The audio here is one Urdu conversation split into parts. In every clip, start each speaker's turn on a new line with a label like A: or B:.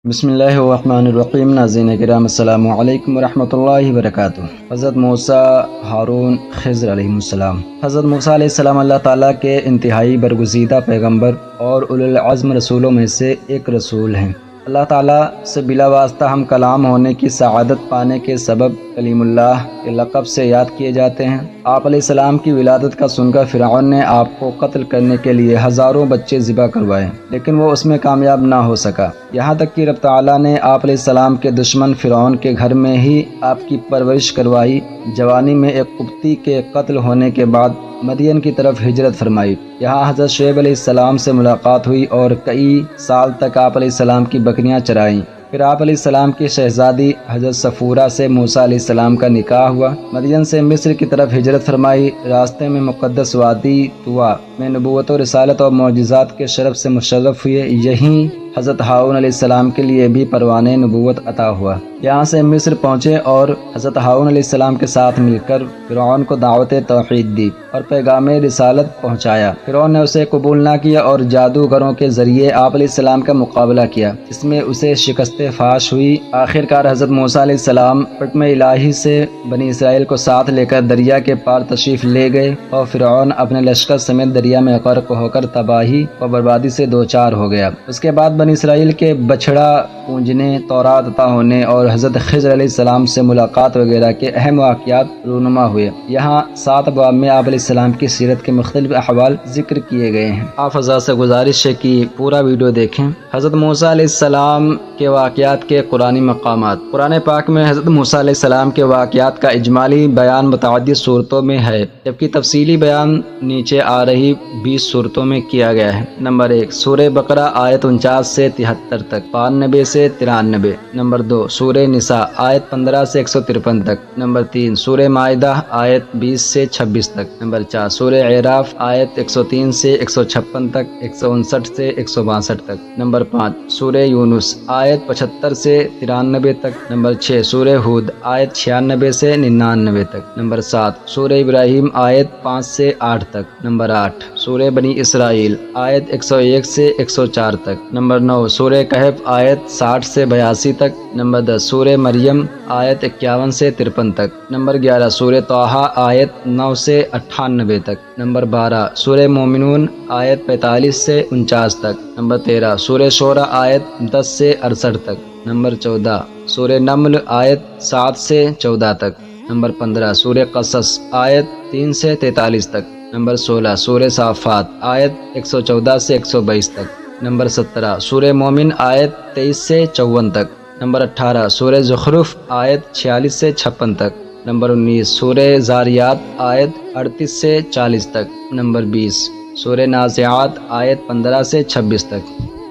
A: بسم اللہ الرحمن الرحیم۔ ناظرین کرام السلام علیکم ورحمۃ اللہ وبرکاتہ۔ حضرت موسیٰ، ہارون، خضر علیہ السلام۔ حضرت موسیٰ علیہ السلام اللہ تعالیٰ کے انتہائی برگزیدہ پیغمبر اور اولو العزم رسولوں میں سے ایک رسول ہیں۔ اللہ تعالیٰ سے بلا واسطہ ہم کلام ہونے کی سعادت پانے کے سبب کلیم اللہ کے لقب سے یاد کیے جاتے ہیں۔ آپ علیہ السلام کی ولادت کا سن کر فرعون نے آپ کو قتل کرنے کے لیے ہزاروں بچے ذبح کروائے، لیکن وہ اس میں کامیاب نہ ہو سکا، یہاں تک کہ رب تعالیٰ نے آپ علیہ السلام کے دشمن فرعون کے گھر میں ہی آپ کی پرورش کروائی۔ جوانی میں ایک قبطی کے قتل ہونے کے بعد مدین کی طرف ہجرت فرمائی۔ یہاں حضرت شعیب علیہ السلام سے ملاقات ہوئی اور کئی سال تک آپ علیہ السلام کی بکریاں چرائیں۔ پھر آپ علیہ السلام کی شہزادی حضرت صفورہ سے موسیٰ علیہ السلام کا نکاح ہوا۔ مدین سے مصر کی طرف ہجرت فرمائی۔ راستے میں مقدس وادی طویٰ میں نبوت و رسالت اور معجزات کے شرف سے مشرف ہوئے۔ یہیں حضرت ہارون علیہ السلام کے لیے بھی پروانِ نبوت عطا ہوا۔ یہاں سے مصر پہنچے اور حضرت ہارون علیہ السلام کے ساتھ مل کر فرعون کو دعوت توحید دی اور پیغام رسالت پہنچایا۔ فرعون نے اسے قبول نہ کیا اور جادوگروں کے ذریعے آپ علیہ السلام کا مقابلہ کیا، جس میں اسے شکست فاش ہوئی۔ آخر کار حضرت موسیٰ علیہ السلام حکم الہی سے بنی اسرائیل کو ساتھ لے کر دریا کے پار تشریف لے گئے اور فرعون اپنے لشکر سمیت دریا میں غرق ہو کر تباہی اور بربادی سے دوچار ہو گیا۔ اس کے بعد بنی اسرائیل کے بچھڑا پونجنے، تورات عطا ہونے اور حضرت خضر علیہ السلام سے ملاقات وغیرہ کے اہم واقعات رونما ہوئے۔ یہاں 7 ابواب میں آپ علیہ السلام کی سیرت کے مختلف احوال ذکر کیے گئے ہیں۔ آپ حضرات سے گزارش ہے کہ پورا ویڈیو دیکھیں۔ حضرت موسیٰ علیہ السلام کے واقعات کے قرآنی مقامات۔ قرآن پاک میں حضرت موسیٰ علیہ السلام کے واقعات کا اجمالی بیان متعدد صورتوں میں ہے، جبکہ تفصیلی بیان نیچے آ رہی 20 صورتوں میں کیا گیا ہے۔ نمبر 1، سورہ بقرہ آیت 49 سے 73 تک، 92 سے 93۔ نمبر 2، سورہ نساء آیت 15 سے 153 تک۔ نمبر 3، سورہ مائدہ آیت 20 سے 26 تک۔ نمبر 4، سورہ اعراف آیت 103 سے 156 تک، 159 سے 162 تک۔ نمبر 5، سورہ یونس آیت 75 سے 93 تک۔ نمبر 6، سورہ ہود آیت 96 سے 99 تک۔ نمبر 7، سورہ ابراہیم آیت 5 سے 8 تک۔ نمبر 8، سورہ بنی اسرائیل آیت 101 سے 104 تک۔ نمبر 9، سورہ کہف آیت 60 سے 82 تک۔ نمبر 10، سورہ مریم آیت 51 سے 53 تک۔ نمبر 11، سورہ طٰہٰ آیت 9 سے 98 تک۔ نمبر 12، سورہ مومنون آیت 45 سے 49 تک۔ نمبر 13، سورہ شعراء آیت 10 سے 68 تک۔ نمبر 14، سورہ نمل آیت 7 سے 14 تک۔ نمبر 15، سورہ قصص آیت 3 سے 43 تک۔ نمبر 16، سورہ صافات آیت 114 سے 122 تک۔ نمبر 17، سورہ مومن آیت 23 سے 54 تک۔ نمبر 18، سورہ زخرف آیت 46 سے 56 تک۔ نمبر 19، سورہ زاریات آیت 38 سے 40 تک۔ نمبر 20، سورہ نازعات آیت 15 سے 26 تک۔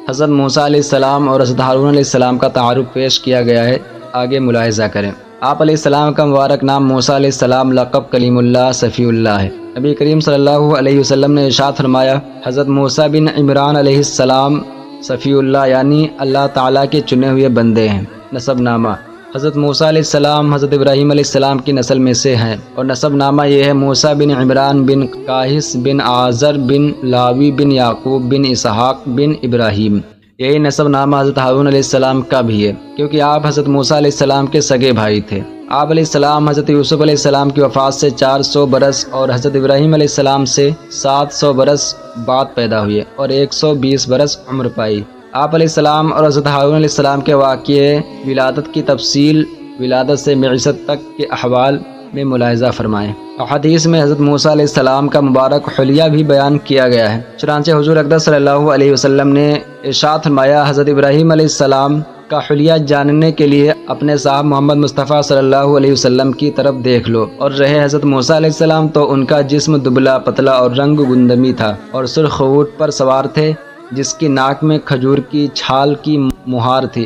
A: حضرت موسیٰ علیہ السلام اور حضرت ہارون علیہ السلام کا تعارف پیش کیا گیا ہے، آگے ملاحظہ کریں۔ آپ علیہ السلام کا مبارک نام موسیٰ علیہ السلام، لقب کلیم اللہ، صفی اللہ ہے۔ نبی کریم صلی اللہ علیہ وسلم نے ارشاد فرمایا، حضرت موسیٰ بن عمران علیہ السلام صفی اللہ یعنی اللہ تعالیٰ کے چنے ہوئے بندے ہیں۔ نسب نامہ: حضرت موسیٰ علیہ السلام حضرت ابراہیم علیہ السلام کی نسل میں سے ہیں، اور نسب نامہ یہ ہے: موسیٰ بن عمران بن قاہس بن آزر بن لاوی بن یعقوب بن اسحاق بن ابراہیم۔ یہی نسب نامہ حضرت ہارون علیہ السلام کا بھی ہے، کیونکہ آپ حضرت موسیٰ علیہ السلام کے سگے بھائی تھے۔ آپ علیہ السلام حضرت یوسف علیہ السلام کی وفات سے 400 برس اور حضرت ابراہیم علیہ السلام سے 700 برس بعد پیدا ہوئے اور 120 برس عمر پائی۔ آپ علیہ السلام اور حضرت ہارون علیہ السلام کے واقعے ولادت کی تفصیل، ولادت سے بعثت تک کے احوال میں ملاحظہ فرمائیں۔ حدیث میں حضرت موسیٰ علیہ السلام کا مبارک حلیہ بھی بیان کیا گیا ہے۔ چنانچہ حضور اقدس صلی اللہ علیہ وسلم نے ارشاد فرمایا، حضرت ابراہیم علیہ السلام کا حلیہ جاننے کے لیے اپنے صاحب محمد مصطفیٰ صلی اللہ علیہ وسلم کی طرف دیکھ لو، اور رہے حضرت موسیٰ علیہ السلام تو ان کا جسم دبلا پتلا اور رنگ گندمی تھا، اور سرخ اونٹ پر سوار تھے جس کی ناک میں کھجور کی چھال کی مہار تھی۔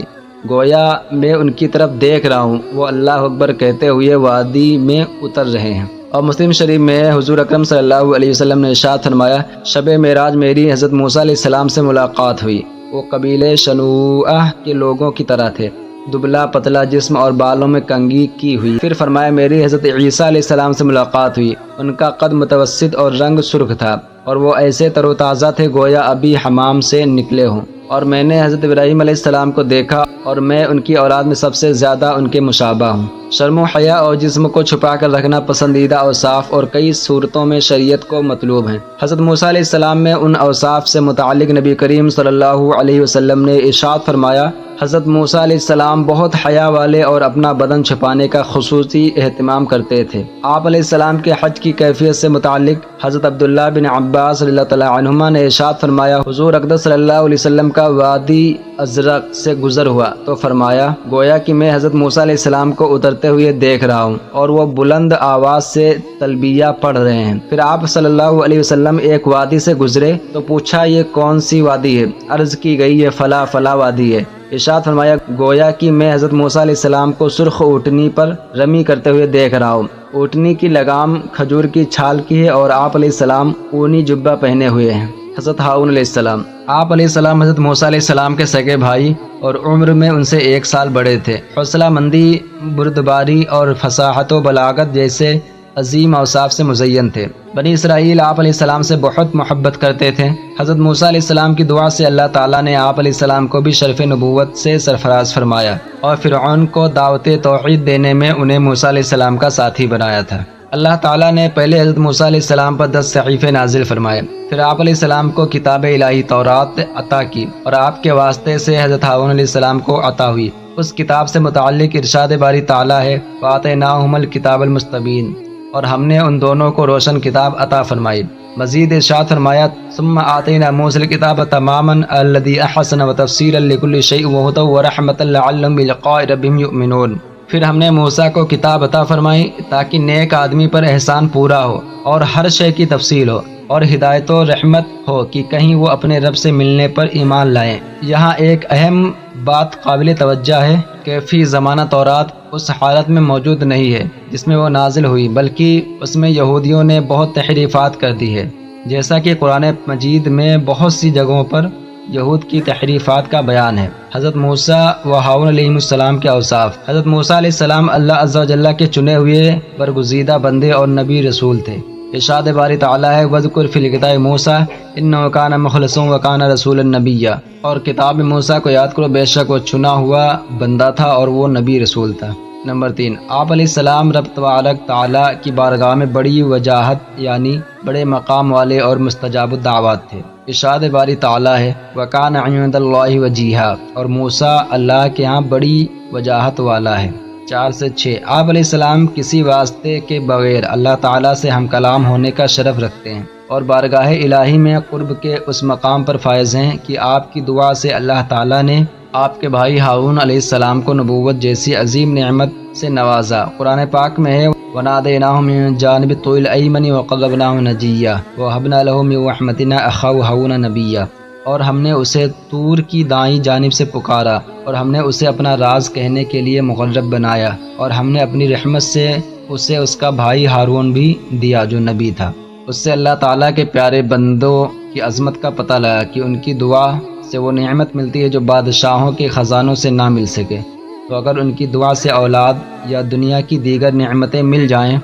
A: گویا میں ان کی طرف دیکھ رہا ہوں، وہ اللہ اکبر کہتے ہوئے وادی میں اتر رہے ہیں۔ اور مسلم شریف میں حضور اکرم صلی اللہ علیہ وسلم نے ارشاد فرمایا، شب معراج میری حضرت موسیٰ علیہ السلام سے ملاقات ہوئی۔ وہ قبیلے شنوءہ کے لوگوں کی طرح تھے، دبلا پتلا جسم اور بالوں میں کنگھی کی ہوئی۔ پھر فرمایا، میری حضرت عیسیٰ علیہ السلام سے ملاقات ہوئی۔ ان کا قد متوسط اور رنگ سرخ تھا، اور وہ ایسے تر و تازہ تھے گویا ابھی حمام سے نکلے ہوں۔ اور میں نے حضرت ابراہیم علیہ السلام کو دیکھا اور میں ان کی اولاد میں سب سے زیادہ ان کے مشابہ ہوں۔ شرم و حیا اور جسم کو چھپا کر رکھنا پسندیدہ اوصاف اور کئی صورتوں میں شریعت کو مطلوب ہیں۔ حضرت موسیٰ علیہ السلام میں ان اوصاف سے متعلق نبی کریم صلی اللہ علیہ وسلم نے ارشاد فرمایا، حضرت موسیٰ علیہ السلام بہت حیا والے اور اپنا بدن چھپانے کا خصوصی اہتمام کرتے تھے۔ آپ علیہ السلام کے حج کی کیفیت سے متعلق حضرت عبداللہ بن عباس رضی اللہ تعالیٰ عنہما نے ارشاد فرمایا، حضور اقدس صلی اللہ علیہ وسلم کا وادی ازرق سے گزر ہوا تو فرمایا، گویا کہ میں حضرت موسیٰ علیہ السلام کو اترتے ہوئے دیکھ رہا ہوں اور وہ بلند آواز سے تلبیہ پڑھ رہے ہیں۔ پھر آپ صلی اللہ علیہ وسلم ایک وادی سے گزرے تو پوچھا، یہ کون سی وادی ہے؟ عرض کی گئی، یہ فلاں فلاں وادی ہے۔ ارشاد فرمایا، گویا کہ میں حضرت موسیٰ علیہ السلام کو سرخ اونٹنی پر رمی کرتے ہوئے دیکھ رہا ہوں۔ اونٹنی کی لگام کھجور کی چھال کی ہے اور آپ علیہ السلام اونی جبہ پہنے ہوئے ہیں۔ حضرت ہارون علیہ السلام، آپ علیہ السلام حضرت موسیٰ علیہ السلام کے سگے بھائی اور عمر میں ان سے 1 سال بڑے تھے۔ حوصلہ مندی، بردباری اور فصاحت و بلاغت جیسے عظیم اوصاف سے مزین تھے۔ بنی اسرائیل آپ علیہ السلام سے بہت محبت کرتے تھے۔ حضرت موسیٰ علیہ السلام کی دعا سے اللہ تعالیٰ نے آپ علیہ السلام کو بھی شرف نبوت سے سرفراز فرمایا اور فرعون کو دعوت توحید دینے میں انہیں موسیٰ علیہ السلام کا ساتھی بنایا تھا۔ اللہ تعالیٰ نے پہلے حضرت موسیٰ علیہ السلام پر 10 صحیفے نازل فرمائے، پھر آپ علیہ السلام کو کتاب الہی تورات عطا کی اور آپ کے واسطے سے حضرت ہارون علیہ السلام کو عطا ہوئی۔ اس کتاب سے متعلق ارشاد باری تعالیٰ ہے، وَآتَيْنَاهُمَ الْكِتَابَ الْمُسْتَبِينَ، اور ہم نے ان دونوں کو روشن کتاب عطا فرمائی۔ مزید ارشاد فرمایا، ثم آتینا موسیٰ الکتاب تماما الذی احسن وتفصیلا لکل شیء وہدی ورحمۃ لعلہم بلقاء ربہم یؤمنون۔ پھر ہم نے موسیٰ کو کتاب عطا فرمائی تاکہ نیک آدمی پر احسان پورا ہو اور ہر شے کی تفصیل ہو اور ہدایت و رحمت ہو کہ کہیں وہ اپنے رب سے ملنے پر ایمان لائیں۔ یہاں ایک اہم بات قابل توجہ ہے کہ فی زمانہ تورات اس حالت میں موجود نہیں ہے جس میں وہ نازل ہوئی، بلکہ اس میں یہودیوں نے بہت تحریفات کر دی ہے، جیسا کہ قرآن مجید میں بہت سی جگہوں پر یہود کی تحریفات کا بیان ہے۔ حضرت موسیٰ و ہارون علیہ السلام کے اوصاف۔ حضرت موسیٰ علیہ السلام اللہ عز و جل کے چنے ہوئے برگزیدہ بندے اور نبی رسول تھے۔ ارشاد باری تعالیٰ ہے، وَاذْكُرْ فِي الْكِتَابِ مُوسَىٰ إِنَّهُ كَانَ مُخْلَصًا وَكَانَ رَسُولًا نَبِيًّا، اور کتاب موسیٰ کو یاد کرو، بے شک وہ چنا ہوا بندہ تھا اور وہ نبی رسول تھا۔ نمبر 3، آپ علیہ السلام رب تبارک تعالیٰ کی بارگاہ میں بڑی وجاہت یعنی بڑے مقام والے اور مستجاب الدعوات تھے۔ ارشاد باری تعالیٰ ہے، وَكَانَ عِندَ اللَّهِ وَجِيهًا، اور موسیٰ اللہ کے ہاں بڑی وجاہت والا ہے۔ 4 سے 6، آپ علیہ السلام کسی واسطے کے بغیر اللہ تعالیٰ سے ہم کلام ہونے کا شرف رکھتے ہیں اور بارگاہ الہی میں قرب کے اس مقام پر فائز ہیں کہ آپ کی دعا سے اللہ تعالیٰ نے آپ کے بھائی ہارون علیہ السلام کو نبوت جیسی عظیم نعمت سے نوازا۔ قرآن پاک میں ہے، وَنَادَيْنَاهُ مِن جَانِبِ الطُّورِ الْأَيْمَنِ وَقَرَّبْنَاهُ نَجِيًّا وَوَهَبْنَا لَهُ مِن رَحْمَتِنَا أَخَاهُ هَارُونَ نَبِيًّا، اور ہم نے اسے طور کی دائیں جانب سے پکارا اور ہم نے اسے اپنا راز کہنے کے لیے مقرب بنایا اور ہم نے اپنی رحمت سے اسے اس کا بھائی ہارون بھی دیا جو نبی تھا۔ اس سے اللہ تعالیٰ کے پیارے بندوں کی عظمت کا پتہ لگا کہ ان کی دعا سے وہ نعمت ملتی ہے جو بادشاہوں کے خزانوں سے نہ مل سکے۔ تو اگر ان کی دعا سے اولاد یا دنیا کی دیگر نعمتیں مل جائیں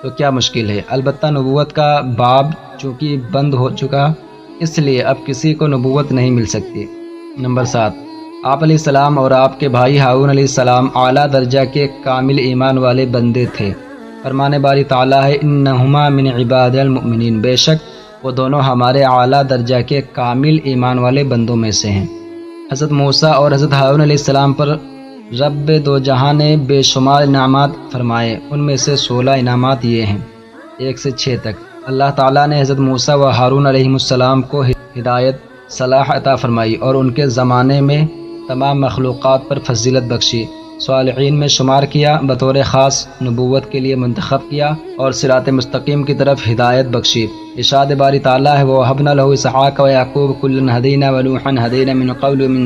A: تو کیا مشکل ہے۔ البتہ نبوت کا باب چونکہ بند ہو چکا، اس لیے اب کسی کو نبوت نہیں مل سکتی۔ نمبر 7، آپ علیہ السلام اور آپ کے بھائی ہارون علیہ السلام اعلیٰ درجہ کے کامل ایمان والے بندے تھے۔ فرمان باری تعالیٰ ہے، انہما من عباد المؤمنین، بے شک وہ دونوں ہمارے اعلیٰ درجہ کے کامل ایمان والے بندوں میں سے ہیں۔ حضرت موسیٰ اور حضرت ہارون علیہ السلام پر رب دو جہاں نے بے شمار انعامات فرمائے، ان میں سے 16 انعامات یہ ہیں 1 سے 6 تک۔ اللہ تعالیٰ نے حضرت موسیٰ و ہارون علیہ السلام کو ہدایت، صلاح عطا فرمائی اور ان کے زمانے میں تمام مخلوقات پر فضیلت بخشی، صالحین میں شمار کیا، بطور خاص نبوت کے لیے منتخب کیا اور صراط مستقیم کی طرف ہدایت بخشی۔ ارشاد باری تعالیٰ ہے، وَوَهَبْنَا لَهُ إِسْحَاقَ وَيَعْقُوبَ كُلًّا هَدَيْنَا وَنُوحًا هَدَيْنَا مِن قَبْلُ وَمِن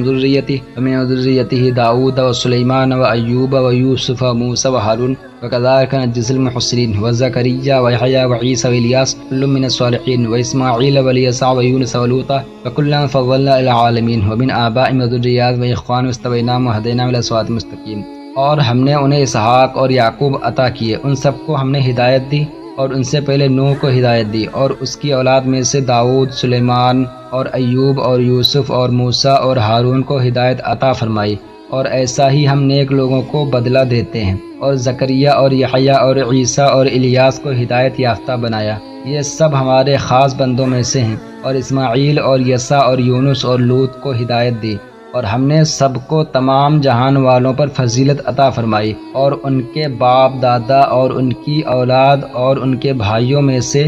A: ذُرِّيَّتِهِ دَاوُودَ وَسُلَيْمَانَ وَأَيُّوبَ وَيُوسُفَ وَمُوسَى وَهَارُونَ وَكَذَلِكَ نَجْزِي الْمُحْسِنِينَ وَزَكَرِيَّا وَيَحْيَىٰ وَعِيسَى وَإِلْيَاسَ كُلٌّ مِّنَ الصَّالِحِينَ وَإِسْمَاعِيلَ وَالْيَسَعَ وَيُونُسَ وَلُوطًا وَكُلًّا فَضَّلْنَا عَلَى الْعَالَمِينَ وَمِنْ آبَائِهِمْ وَذُرِّيَّاتِهِمْ وَإِخْوَانِهِمْ وَاجْتَبَيْنَاهُمْ وَهَدَيْنَاهُمْ إِلَىٰ صِرَاطٍ مُّسْتَقِيمٍ، اور ہم نے انہیں اسحاق اور یعقوب عطا کیے، ان سب کو ہم نے ہدایت دی اور ان سے پہلے نوح کو ہدایت دی، اور اس کی اولاد میں سے داؤد، سلیمان اور ایوب اور یوسف اور موسیٰ اور ہارون کو ہدایت عطا فرمائی، اور ایسا ہی ہم نیک لوگوں کو بدلہ دیتے ہیں، اور زکریا اور یحییٰ اور عیسیٰ اور الیاس کو ہدایت یافتہ بنایا، یہ سب ہمارے خاص بندوں میں سے ہیں، اور اسماعیل اور یسع اور یونس اور لوط کو ہدایت دی، اور ہم نے سب کو تمام جہان والوں پر فضیلت عطا فرمائی، اور ان کے باپ دادا اور ان کی اولاد اور ان کے بھائیوں میں سے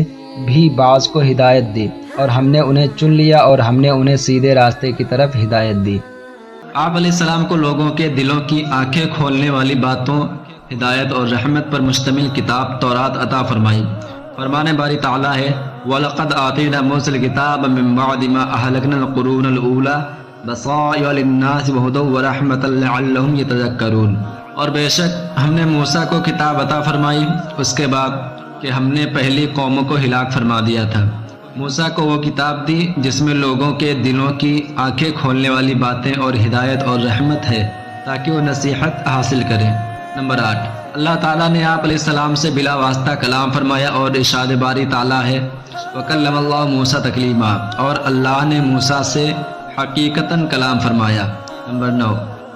A: بھی بعض کو ہدایت دی، اور ہم نے انہیں چن لیا اور ہم نے انہیں سیدھے راستے کی طرف ہدایت دی۔
B: آپ علیہ السلام کو لوگوں کے دلوں کی آنکھیں کھولنے والی باتوں، ہدایت اور رحمت پر مشتمل کتاب تورات عطا فرمائی۔ فرمان باری تعالیٰ ہے وَلَقَدْ آتَيْنَا مُوسَى الْكِتَابَ مِن بَعْدِ مَا أَهْلَكْنَا الْقُرُونَ الْأُولَىٰ بَصَائِرَ لِلنَّاسِ وَهُدًى وَرَحْمَةً لَعَلَّهُمْ يَتَذَكَّرُونَ، اور بے شک ہم نے موسیٰ کو کتاب عطا فرمائی اس کے بعد کہ ہم نے پہلی قوموں کو ہلاک فرما دیا تھا۔ موسیٰ کو وہ کتاب دی جس میں لوگوں کے دلوں کی آنکھیں کھولنے والی باتیں اور ہدایت اور رحمت ہے تاکہ وہ نصیحت حاصل کریں۔ نمبر 8، اللہ تعالیٰ نے آپ علیہ السلام سے بلا واسطہ کلام فرمایا، اور ارشاد باری تعالیٰ ہے وَكَلَّمَ اللَّهُ مُوسَىٰ تَكْلِيمًا، اور اللہ نے موسیٰ سے حقیقتاً کلام فرمایا۔ نمبر 9،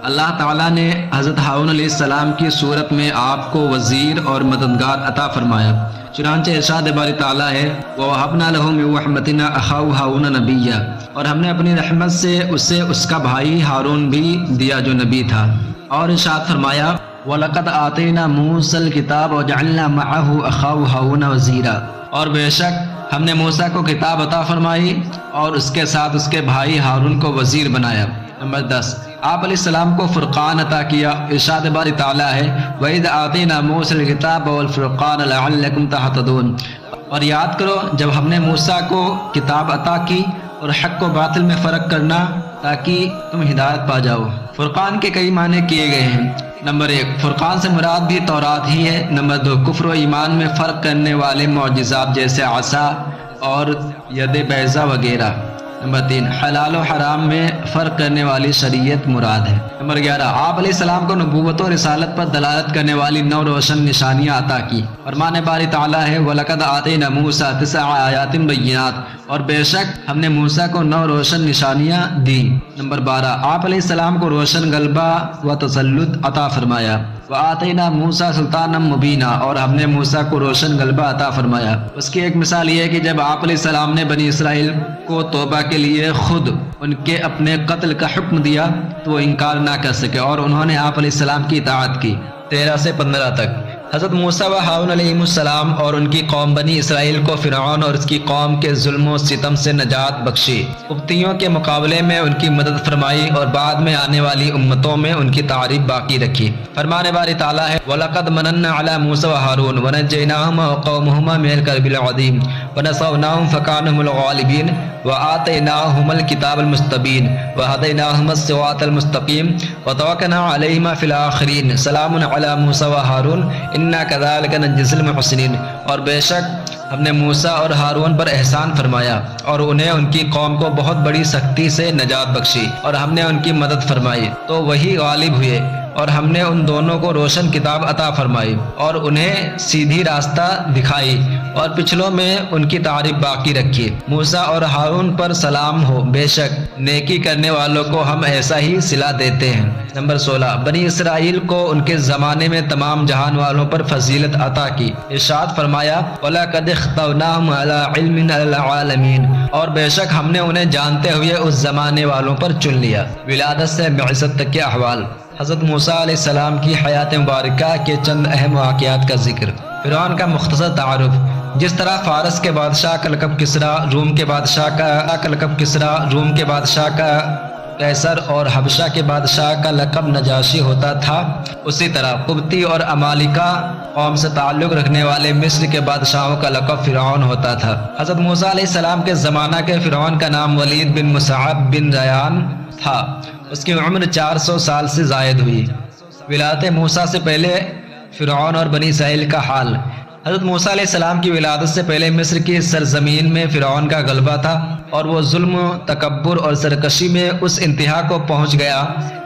B: اللہ تعالیٰ نے حضرت ہارون علیہ السلام کی صورت میں آپ کو وزیر اور مددگار عطا فرمایا، چنانچہ ارشاد باری تعالیٰ ہے وَوَهَبْنَا لَهُ مِن رَحْمَتِنَا أَخَاهُ هَارُونَ نَبِيًّا، اور ہم نے اپنی رحمت سے اسے اس کا بھائی ہارون بھی دیا جو نبی تھا۔ اور ارشاد فرمایا وَلَقَدْ آتَيْنَا مُوسَى الْكِتَابَ وَجَعَلْنَا مَعَهُ أَخَاهُ هَارُونَ وَزِيرًا، اور بے شک ہم نے موسیٰ کو کتاب عطا فرمائی اور اس کے ساتھ اس کے بھائی ہارون کو وزیر بنایا۔ نمبر 10، آپ علیہ السلام کو فرقان عطا کیا، ارشاد باری تعالیٰ ہے وَإِذْ آتَيْنَا مُوسَى الْكِتَابَ وَالْفُرْقَانَ لَعَلَّكُمْ تَهْتَدُونَ، اور یاد کرو جب ہم نے موسیٰ کو کتاب عطا کی اور حق و باطل میں فرق کرنا تاکہ تم ہدایت پا جاؤ۔ فرقان کے کئی معنی کیے گئے ہیں۔ نمبر 1، فرقان سے مراد بھی تورات ہی ہے۔ نمبر 2، کفر و ایمان میں فرق کرنے والے معجزات جیسے عصا اور ید بیضا وغیرہ۔ نمبر 3، حلال و حرام میں فرق کرنے والی شریعت مراد ہے۔ نمبر 11، آپ علیہ السلام کو نبوت و رسالت پر دلالت کرنے والی 9 روشن نشانیاں عطا کی۔ فرمان باری تعالیٰ ہے وَلَقَدْ آتَيْنَا مُوسَىٰ 9 آیات بینات، اور بے شک ہم نے موسیٰ کو 9 روشن نشانیاں دی۔ نمبر 12، آپ علیہ السلام کو روشن غلبہ و تسلط عطا فرمایا۔ وَآتَيْنَا مُوسَىٰ سُلْطَانًا مُبِينًا، اور ہم نے موسیٰ کو روشن غلبہ عطا فرمایا۔ اس کی ایک مثال یہ ہے کہ جب آپ علیہ السلام نے بنی اسرائیل کو توبہ کے لیے خود ان کے اپنے قتل کا حکم دیا تو وہ انکار نہ کر سکے، اور انہوں نے آپ علیہ السلام کی اطاعت کی۔ 13 سے 15 تک حضرت موسیٰ و ہارون علیہ السلام اور ان کی قوم بنی اسرائیل کو فرعون اور اس کی قوم کے ظلم و ستم سے نجات بخشی، قبطیوں کے مقابلے میں ان کی مدد فرمائی، اور بعد میں آنے والی امتوں میں ان کی تعریف باقی رکھی۔ فرمان باری تعالیٰ ہے وَلَقَدْ مَنَنَّا عَلَىٰ مُوسَىٰ وَهَارُونَ وَنَجَّيْنَاهُمَا وَقَوْمَهُمَا مِنَ الْكَرْبِ الْعَظِيمِ وَنَصَرْنَاهُمْ فَكَانُوا هُمُ الْغَالِبِينَ وَآتَيْنَاهُمَا الْكِتَابَ الْمُسْتَبِينَ وَهَدَيْنَاهُمَا الصِّرَاطَ الْمُسْتَقِيمَ وَتَوَكَّلْنَا عَلَيْهِمَا فِي الْآخِرِينَ سَلَامٌ عَلَىٰ مُوسَىٰ وَهَارُونَ إِنَّا كَذَٰلِكَ نَجْزِي الْمُحْسِنِينَ، اور بے شک ہم نے موسیٰ اور ہارون پر احسان فرمایا اور انہیں ان کی قوم کو بہت بڑی سختی سے نجات بخشی، اور ہم نے ان کی مدد فرمائی تو وہی غالب ہوئے، اور ہم نے ان دونوں کو روشن کتاب عطا فرمائی اور انہیں سیدھی راستہ دکھائی، اور پچھلوں میں ان کی تعریف باقی رکھی۔ موسیٰ اور ہارون پر سلام ہو، بے شک نیکی کرنے والوں کو ہم ایسا ہی صلہ دیتے ہیں۔ نمبر 16، بنی اسرائیل کو ان کے زمانے میں تمام جہان والوں پر فضیلت عطا کی۔ ارشاد فرمایا وَلَقَدِ اخْتَرْنَاهُمْ عَلَىٰ عِلْمٍ عَلَى الْعَالَمِينَ، اور بے شک ہم نے انہیں جانتے ہوئے اس زمانے والوں پر چن لیا۔ ولادت سے بعثت تک کے احوال۔ حضرت موسیٰ علیہ السلام کی حیات مبارکہ کے چند اہم واقعات کا ذکر۔ فرعون کا مختصر تعارف۔ جس طرح فارس کے بادشاہ کا لقب کسریٰ، روم کے بادشاہ کا قیصر اور حبشہ کے بادشاہ کا لقب نجاشی ہوتا تھا، اسی طرح قبطی اور امالیکہ قوم سے تعلق رکھنے والے مصر کے بادشاہوں کا لقب فرعون ہوتا تھا۔ حضرت موسیٰ علیہ السلام کے زمانہ کے فرعون کا نام ولید بن مصعب بن ریان تھا۔ اس کی عمر 400 سال سے زائد ہوئی۔ ولادت موسیٰ سے پہلے فرعون اور بنی اسرائیل کا حال۔ حضرت موسیٰ علیہ السلام کی ولادت سے پہلے مصر کی سرزمین میں فرعون کا غلبہ تھا اور وہ ظلم و تکبر اور سرکشی میں اس انتہا کو پہنچ گیا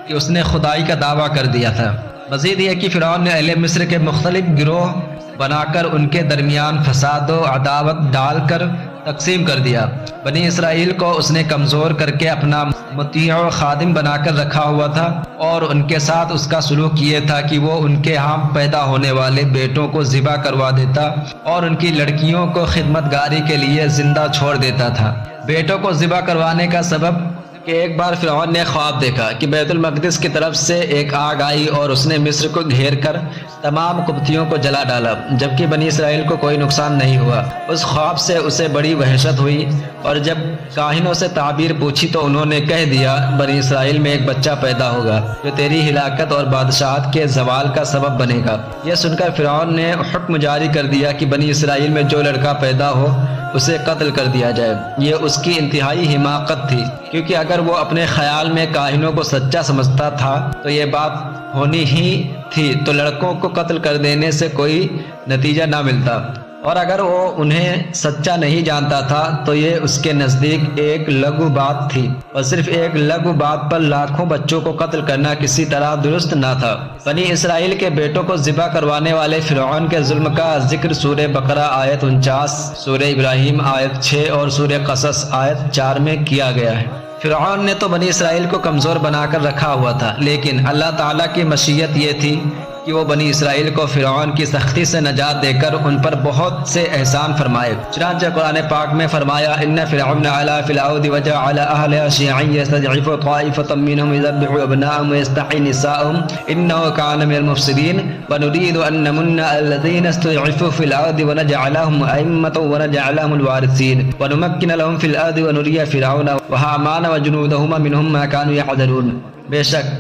B: کہ اس نے خدائی کا دعویٰ کر دیا تھا۔ مزید یہ کہ فرعون نے اہل مصر کے مختلف گروہ بنا کر ان کے درمیان فساد و عداوت ڈال کر تقسیم کر دیا۔ بنی اسرائیل کو اس نے کمزور کر کے اپنا مطیع و خادم بنا کر رکھا ہوا تھا اور ان کے ساتھ اس کا سلوک یہ تھا کہ وہ ان کے ہاں پیدا ہونے والے بیٹوں کو ذبح کروا دیتا اور ان کی لڑکیوں کو خدمت گاری کے لیے زندہ چھوڑ دیتا تھا۔ بیٹوں کو ذبح کروانے کا سبب کہ ایک بار فرعون نے خواب دیکھا کہ بیت المقدس کی طرف سے ایک آگ آئی اور اس نے مصر کو گھیر کر تمام قبطیوں کو جلا ڈالا، جبکہ بنی اسرائیل کو کوئی نقصان نہیں ہوا۔ اس خواب سے اسے بڑی وحشت ہوئی اور جب کاہنوں سے تعبیر پوچھی تو انہوں نے کہہ دیا بنی اسرائیل میں ایک بچہ پیدا ہوگا جو تیری ہلاکت اور بادشاہت کے زوال کا سبب بنے گا۔ یہ سن کر فرعون نے حکم جاری کر دیا کہ بنی اسرائیل میں جو لڑکا پیدا ہو اسے قتل کر دیا جائے۔ یہ اس کی انتہائی حماقت تھی، کیونکہ اگر وہ اپنے خیال میں کاہنوں کو سچا سمجھتا تھا تو یہ بات ہونی ہی تھی، تو لڑکوں کو قتل کر دینے سے کوئی نتیجہ نہ ملتا، اور اگر وہ انہیں سچا نہیں جانتا تھا تو یہ اس کے نزدیک ایک لغو بات تھی، اور صرف ایک لغو بات پر لاکھوں بچوں کو قتل کرنا کسی طرح درست نہ تھا۔ بنی اسرائیل کے بیٹوں کو ذبح کروانے والے فرعون کے ظلم کا ذکر سورہ بقرہ آیت 49، سورہ ابراہیم آیت 6 اور سورہ قصص آیت 4 میں کیا گیا ہے۔ فرعون نے تو بنی اسرائیل کو کمزور بنا کر رکھا ہوا تھا، لیکن اللہ تعالیٰ کی مشیت یہ تھی کہ وہ بنی اسرائیل کو فرعون کی سختی سے نجات دے کر ان پر بہت سے احسان فرمائے۔ چنانچہ قرآن پاک میں فرمایا ان فرعون علا فی الارض وجعل اہلها شیعا یستضعف طائفة منهم یذبح ابناءهم ویستحیی نساءهم انه کان من المفسدین ونريد ان نمن على الذین استضعفوا فی الارض ونجعلهم ائمة ونجعلهم الوارثین ونمکن لهم فی الارض ونری فرعون وہامان وجنودهما منهم ما كانوا يحذرون۔ بے شک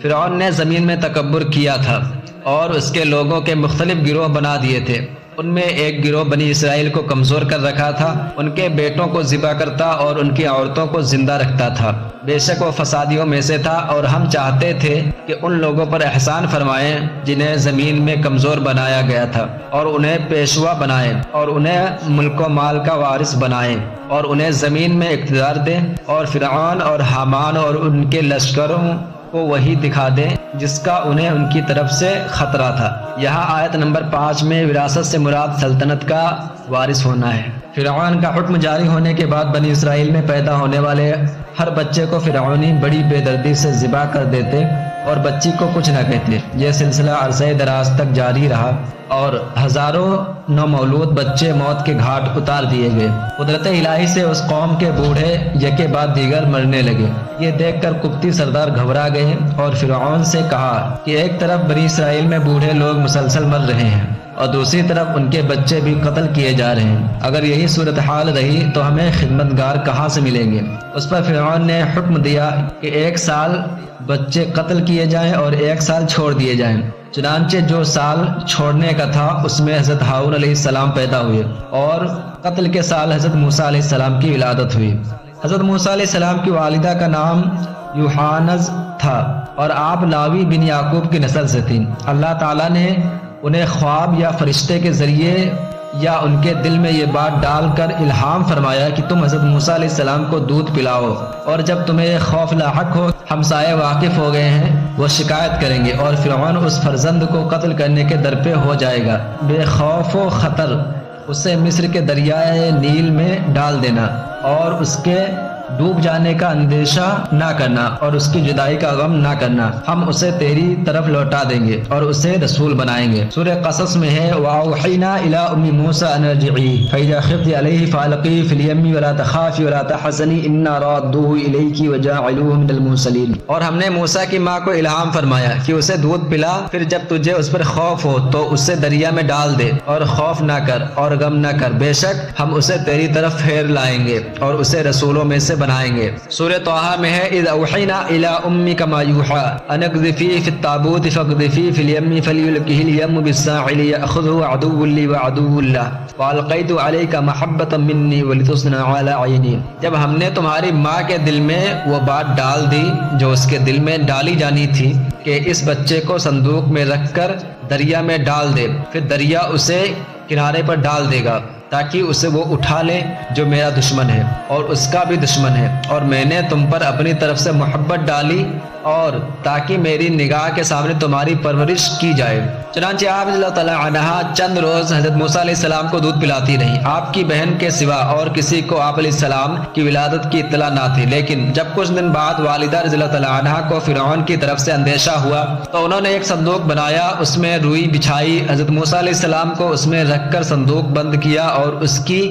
B: فرعون نے زمین میں تکبر کیا تھا اور اس کے لوگوں کے مختلف گروہ بنا دیے تھے۔ ان میں ایک گروہ بنی اسرائیل کو کمزور کر رکھا تھا، ان کے بیٹوں کو ذبح کرتا اور ان کی عورتوں کو زندہ رکھتا تھا۔ بے شک وہ فسادیوں میں سے تھا، اور ہم چاہتے تھے کہ ان لوگوں پر احسان فرمائیں جنہیں زمین میں کمزور بنایا گیا تھا، اور انہیں پیشوا بنائیں اور انہیں ملک و مال کا وارث بنائیں اور انہیں زمین میں اقتدار دیں، اور فرعون اور حامان اور ان کے لشکروں کو وہی دکھا دیں جس کا انہیں ان کی طرف سے خطرہ تھا۔ یہاں آیت نمبر 5 میں وراثت سے مراد سلطنت کا وارث ہونا ہے۔ فرعون کا حکم جاری ہونے کے بعد بنی اسرائیل میں پیدا ہونے والے ہر بچے کو فرعونی بڑی بے دردی سے ذبح کر دیتے اور بچی کو کچھ نہ کہتے۔ یہ سلسلہ عرصہ دراز تک جاری رہا اور ہزاروں نومولود بچے موت کے گھاٹ اتار دیے گئے۔ قدرت الہی سے اس قوم کے بوڑھے یکے بعد دیگر مرنے لگے۔ یہ دیکھ کر قبطی سردار گھبرا گئے اور فرعون سے کہا کہ ایک طرف بنی اسرائیل میں بوڑھے لوگ مسلسل مر رہے ہیں اور دوسری طرف ان کے بچے بھی قتل کیے جا رہے ہیں، اگر یہی صورتحال رہی تو ہمیں خدمتگار کہاں سے ملیں گے؟ اس پر فرعون نے حکم دیا کہ 1 سال بچے قتل کیے جائیں اور 1 سال چھوڑ دیے جائیں۔ چنانچہ جو سال چھوڑنے کا تھا اس میں حضرت ہارون علیہ السلام پیدا ہوئے، اور قتل کے سال حضرت موسیٰ علیہ السلام کی ولادت ہوئی۔ حضرت موسیٰ علیہ السلام کی والدہ کا نام یوحانز تھا اور آپ لاوی بن یعقوب کی نسل سے تھیں۔ اللہ تعالیٰ نے انہیں خواب یا فرشتے کے ذریعے یا ان کے دل میں یہ بات ڈال کر الہام فرمایا کہ تم حضرت موسیٰ علیہ السلام کو دودھ پلاؤ، اور جب تمہیں خوف لاحق ہو، ہمسائے واقف ہو گئے ہیں، وہ شکایت کریں گے اور فرعون اس فرزند کو قتل کرنے کے در پہ ہو جائے گا۔ بے خوف و خطر اسے مصر کے دریائے نیل میں ڈال دینا اور اس کے ڈوب جانے کا اندیشہ نہ کرنا اور اس کی جدائی کا غم نہ کرنا، ہم اسے تیری طرف لوٹا دیں گے اور اسے رسول بنائیں گے۔ سورہ قصص میں ہے وَأَوْحَيْنَا إِلَىٰ أُمِّ مُوسَىٰ أَنْ ارْجِعِيهِ فَإِذَا خِفْتِ عَلَيْهِ فَأَلْقِيهِ فِي الْيَمِّ وَلَا تَخَافِي وَلَا تَحْزَنِي إِنَّا رَادُّوهُ إِلَيْكِ وَجَاعِلُوهُ مِنَ الْمُرْسَلِينَ۔ اور ہم نے موسیٰ کی ماں کو الہام فرمایا کہ اسے دودھ پلا، پھر جب تجھے اس پر خوف ہو تو اسے دریا میں ڈال دے اور خوف نہ کر اور غم نہ کر، بے شک ہم اسے تیری طرف پھیر لائیں گے اور اسے رسولوں میں سے بنائیں گے۔ سورہ طٰہٰ میں ہے اذ اوحینا الی امک ما یوحیٰ ان اقذفیہ فی التابوت فاقذفیہ فی الیم فلیلقہ الیم بالساحل یأخذہ عدو لی وعدو لہ والقیت علیک محبۃ منی ولتصنع علی عینی۔ جب ہم نے تمہاری ماں کے دل میں وہ بات ڈال دی جو اس کے دل میں ڈالی جانی تھی کہ اس بچے کو صندوق میں رکھ کر دریا میں ڈال دے، پھر دریا اسے کنارے پر ڈال دے گا تاکہ اسے وہ اٹھا لے جو میرا دشمن ہے اور اس کا بھی دشمن ہے، اور میں نے تم پر اپنی طرف سے محبت ڈالی اور تاکہ میری نگاہ کے سامنے تمہاری پرورش کی جائے۔ چنانچہ آپ رضی اللہ تعالیٰ عنہ چند روز حضرت موسیٰ علیہ السلام کو دودھ پلاتی رہیں۔ آپ کی بہن کے سوا اور کسی کو آپ علیہ السلام کی ولادت کی اطلاع نہ تھی، لیکن جب کچھ دن بعد والدہ رضی اللہ تعالیٰ عنہ کو فرعون کی طرف سے اندیشہ ہوا تو انہوں نے ایک صندوق بنایا، اس میں روئی بچھائی، حضرت موسیٰ علیہ السلام کو اس میں رکھ کر صندوق بند کیا اور اس کی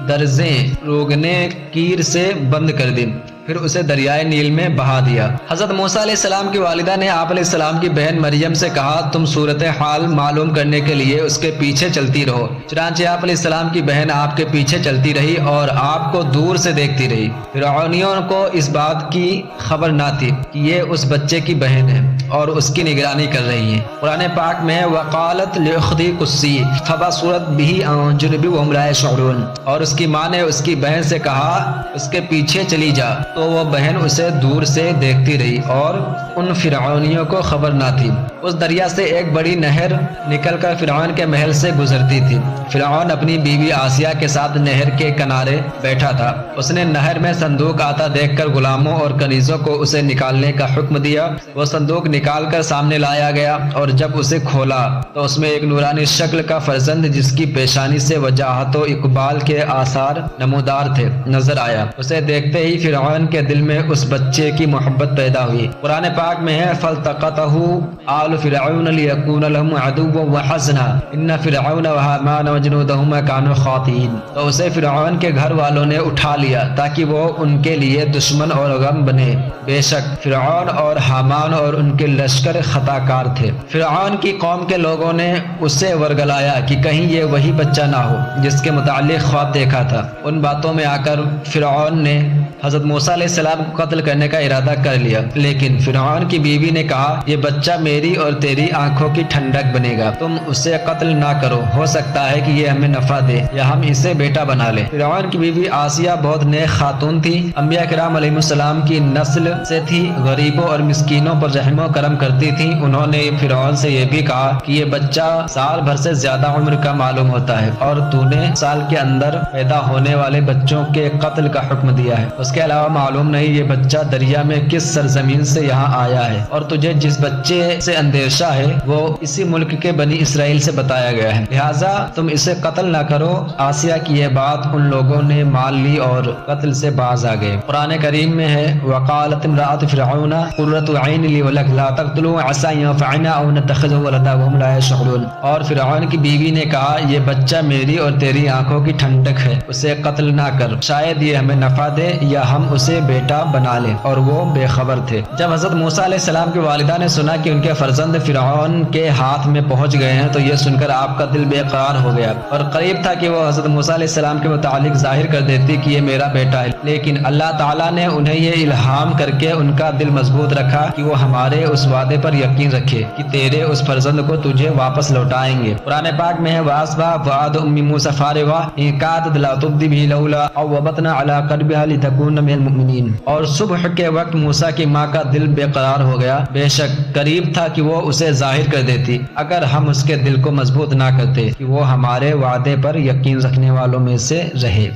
B: درزیں روغنے کیر سے بند کر دی، پھر اسے دریائے نیل میں بہا دیا۔ حضرت موسیٰ علیہ السلام کی والدہ نے آپ علیہ السلام کی بہن مریم سے کہا تم صورتحال معلوم کرنے کے لیے اس کے پیچھے چلتی رہو۔ چنانچہ آپ علیہ السلام کی بہن آپ کے پیچھے چلتی رہی اور آپ کو دور سے دیکھتی رہی۔ فرعونیوں کو اس بات کی خبر نہ تھی کہ یہ اس بچے کی بہن ہے اور اس کی نگرانی کر رہی ہیں۔ قرآن پاک میں وقالت لأختی قصی فبصرت به عن جنب وهم لا يشعرون، اور اس کی ماں نے اس کی بہن سے کہا اس کے پیچھے چلی جا، تو وہ بہن اسے دور سے دیکھتی رہی اور ان فرعونیوں کو خبر نہ تھی۔ اس دریا سے ایک بڑی نہر نکل کر فرعون کے محل سے گزرتی تھی۔ فرعون اپنی بیوی آسیہ کے ساتھ نہر کے کنارے بیٹھا تھا۔ اس نے نہر میں صندوق آتا دیکھ کر غلاموں اور کنیزوں کو اسے نکالنے کا حکم دیا۔ وہ صندوق نکال کر سامنے لایا گیا اور جب اسے کھولا تو اس میں ایک نورانی شکل کا فرزند جس کی پیشانی سے وجاہت و اقبال کے آثار نمودار تھے نظر آیا۔ اسے دیکھتے ہی فرعون کے دل میں اس بچے کی محبت پیدا ہوئی۔ قرآن پاک میں ہے فَالْتَقَطَهُ آلُ فِرْعَوْنَ لِيَكُونَ لَهُمْ عَدُوًّا وَحَزْنًا إِنَّ فِرْعَوْنَ وَهَامَانَ وَجُنُودَهُمَا كَانُوا خَاطِئِينَ، تو اسے فرعون کے گھر والوں نے اٹھا لیا تاکہ وہ ان کے لیے دشمن اور غم بنے، بے شک فرعون اور حامان اور ان کے لشکر خطا کار تھے۔ فرعون کی قوم کے لوگوں نے اسے ورگلایا کہ کہیں یہ وہی بچہ نہ ہو جس کے متعلق خواب دیکھا تھا۔ ان باتوں میں آ کر فرعون نے حضرت موسیٰ علیہ السلام کو قتل کرنے کا ارادہ کر لیا، لیکن فرعون کی بیوی نے کہا یہ بچہ میری اور تیری آنکھوں کی ٹھنڈک بنے گا، تم اسے قتل نہ کرو، ہو سکتا ہے کہ یہ ہمیں نفع دے یا ہم اسے بیٹا بنا لیں۔ فرعون کی بیوی آسیہ بہت نیک خاتون تھی، انبیاء کرام علیہ السلام کی نسل سے تھی، غریبوں اور مسکینوں پر رحم و کرم کرتی تھی۔ انہوں نے فرعون سے یہ بھی کہا کہ یہ بچہ سال بھر سے زیادہ عمر کا معلوم ہوتا ہے اور تو نے سال کے اندر پیدا ہونے والے بچوں کے قتل کا حکم دیا ہے۔ اس کے علاوہ معلوم نہیں یہ بچہ دریا میں کس سرزمین سے یہاں آیا ہے، اور تجھے جس بچے سے اندیشہ ہے وہ اسی ملک کے بنی اسرائیل سے بتایا گیا ہے، لہٰذا تم اسے قتل نہ کرو۔ آسیہ کی یہ بات ان لوگوں نے مان لی اور قتل سے باز آ گئے۔ قرآن کریم میں ہے وقالت امرأة فرعون قرۃ عین لی ولک لا تقتلوا عسى ان ينفعنا او نتخذه ولدا وهم لا يشعرون، اور فرعون کی بیوی نے کہا یہ بچہ میری اور تیری آنکھوں کی ٹھنڈک ہے، اسے قتل نہ کر، شاید یہ ہمیں نفع دے یا ہم اسے بیٹا بنا لیں، اور وہ بے خبر تھے۔ جب حضرت موسیٰ علیہ السلام کی والدہ نے سنا کہ ان کے فرزند فرعون کے ہاتھ میں پہنچ گئے ہیں تو یہ سن کر آپ کا دل بے قرار ہو گیا، اور قریب تھا کہ وہ حضرت موسیٰ علیہ السلام کے متعلق ظاہر کر دیتی کہ یہ میرا بیٹا ہے، لیکن اللہ تعالیٰ نے انہیں یہ الہام کر کے ان کا دل مضبوط رکھا کہ وہ ہمارے اس وعدے پر یقین رکھے کہ تیرے اس فرزند کو تجھے واپس لوٹائیں گے۔ قرآن پاک میں ہے وَأَصْبَحَ فُؤَادُ أُمِّ مُوسَىٰ فَارِغًا إِن كَادَتْ لَتُبْدِي بِهِ لَوْلَا أَوَّبَتْنَا عَلَىٰ قَلْبِهَا لِتَكُونَ مِنَ الْمُؤْمِنِينَ، اور صبح کے وقت موسیٰ کی ماں کا دل بے قرار ہو گیا، بے شک قریب تھا کہ وہ اسے ظاہر کر دیتی اگر ہم اس کے دل کو مضبوط نہ کرتے کہ وہ ہمارے وعدے پر یقین رکھنے والوں میں سے رہے۔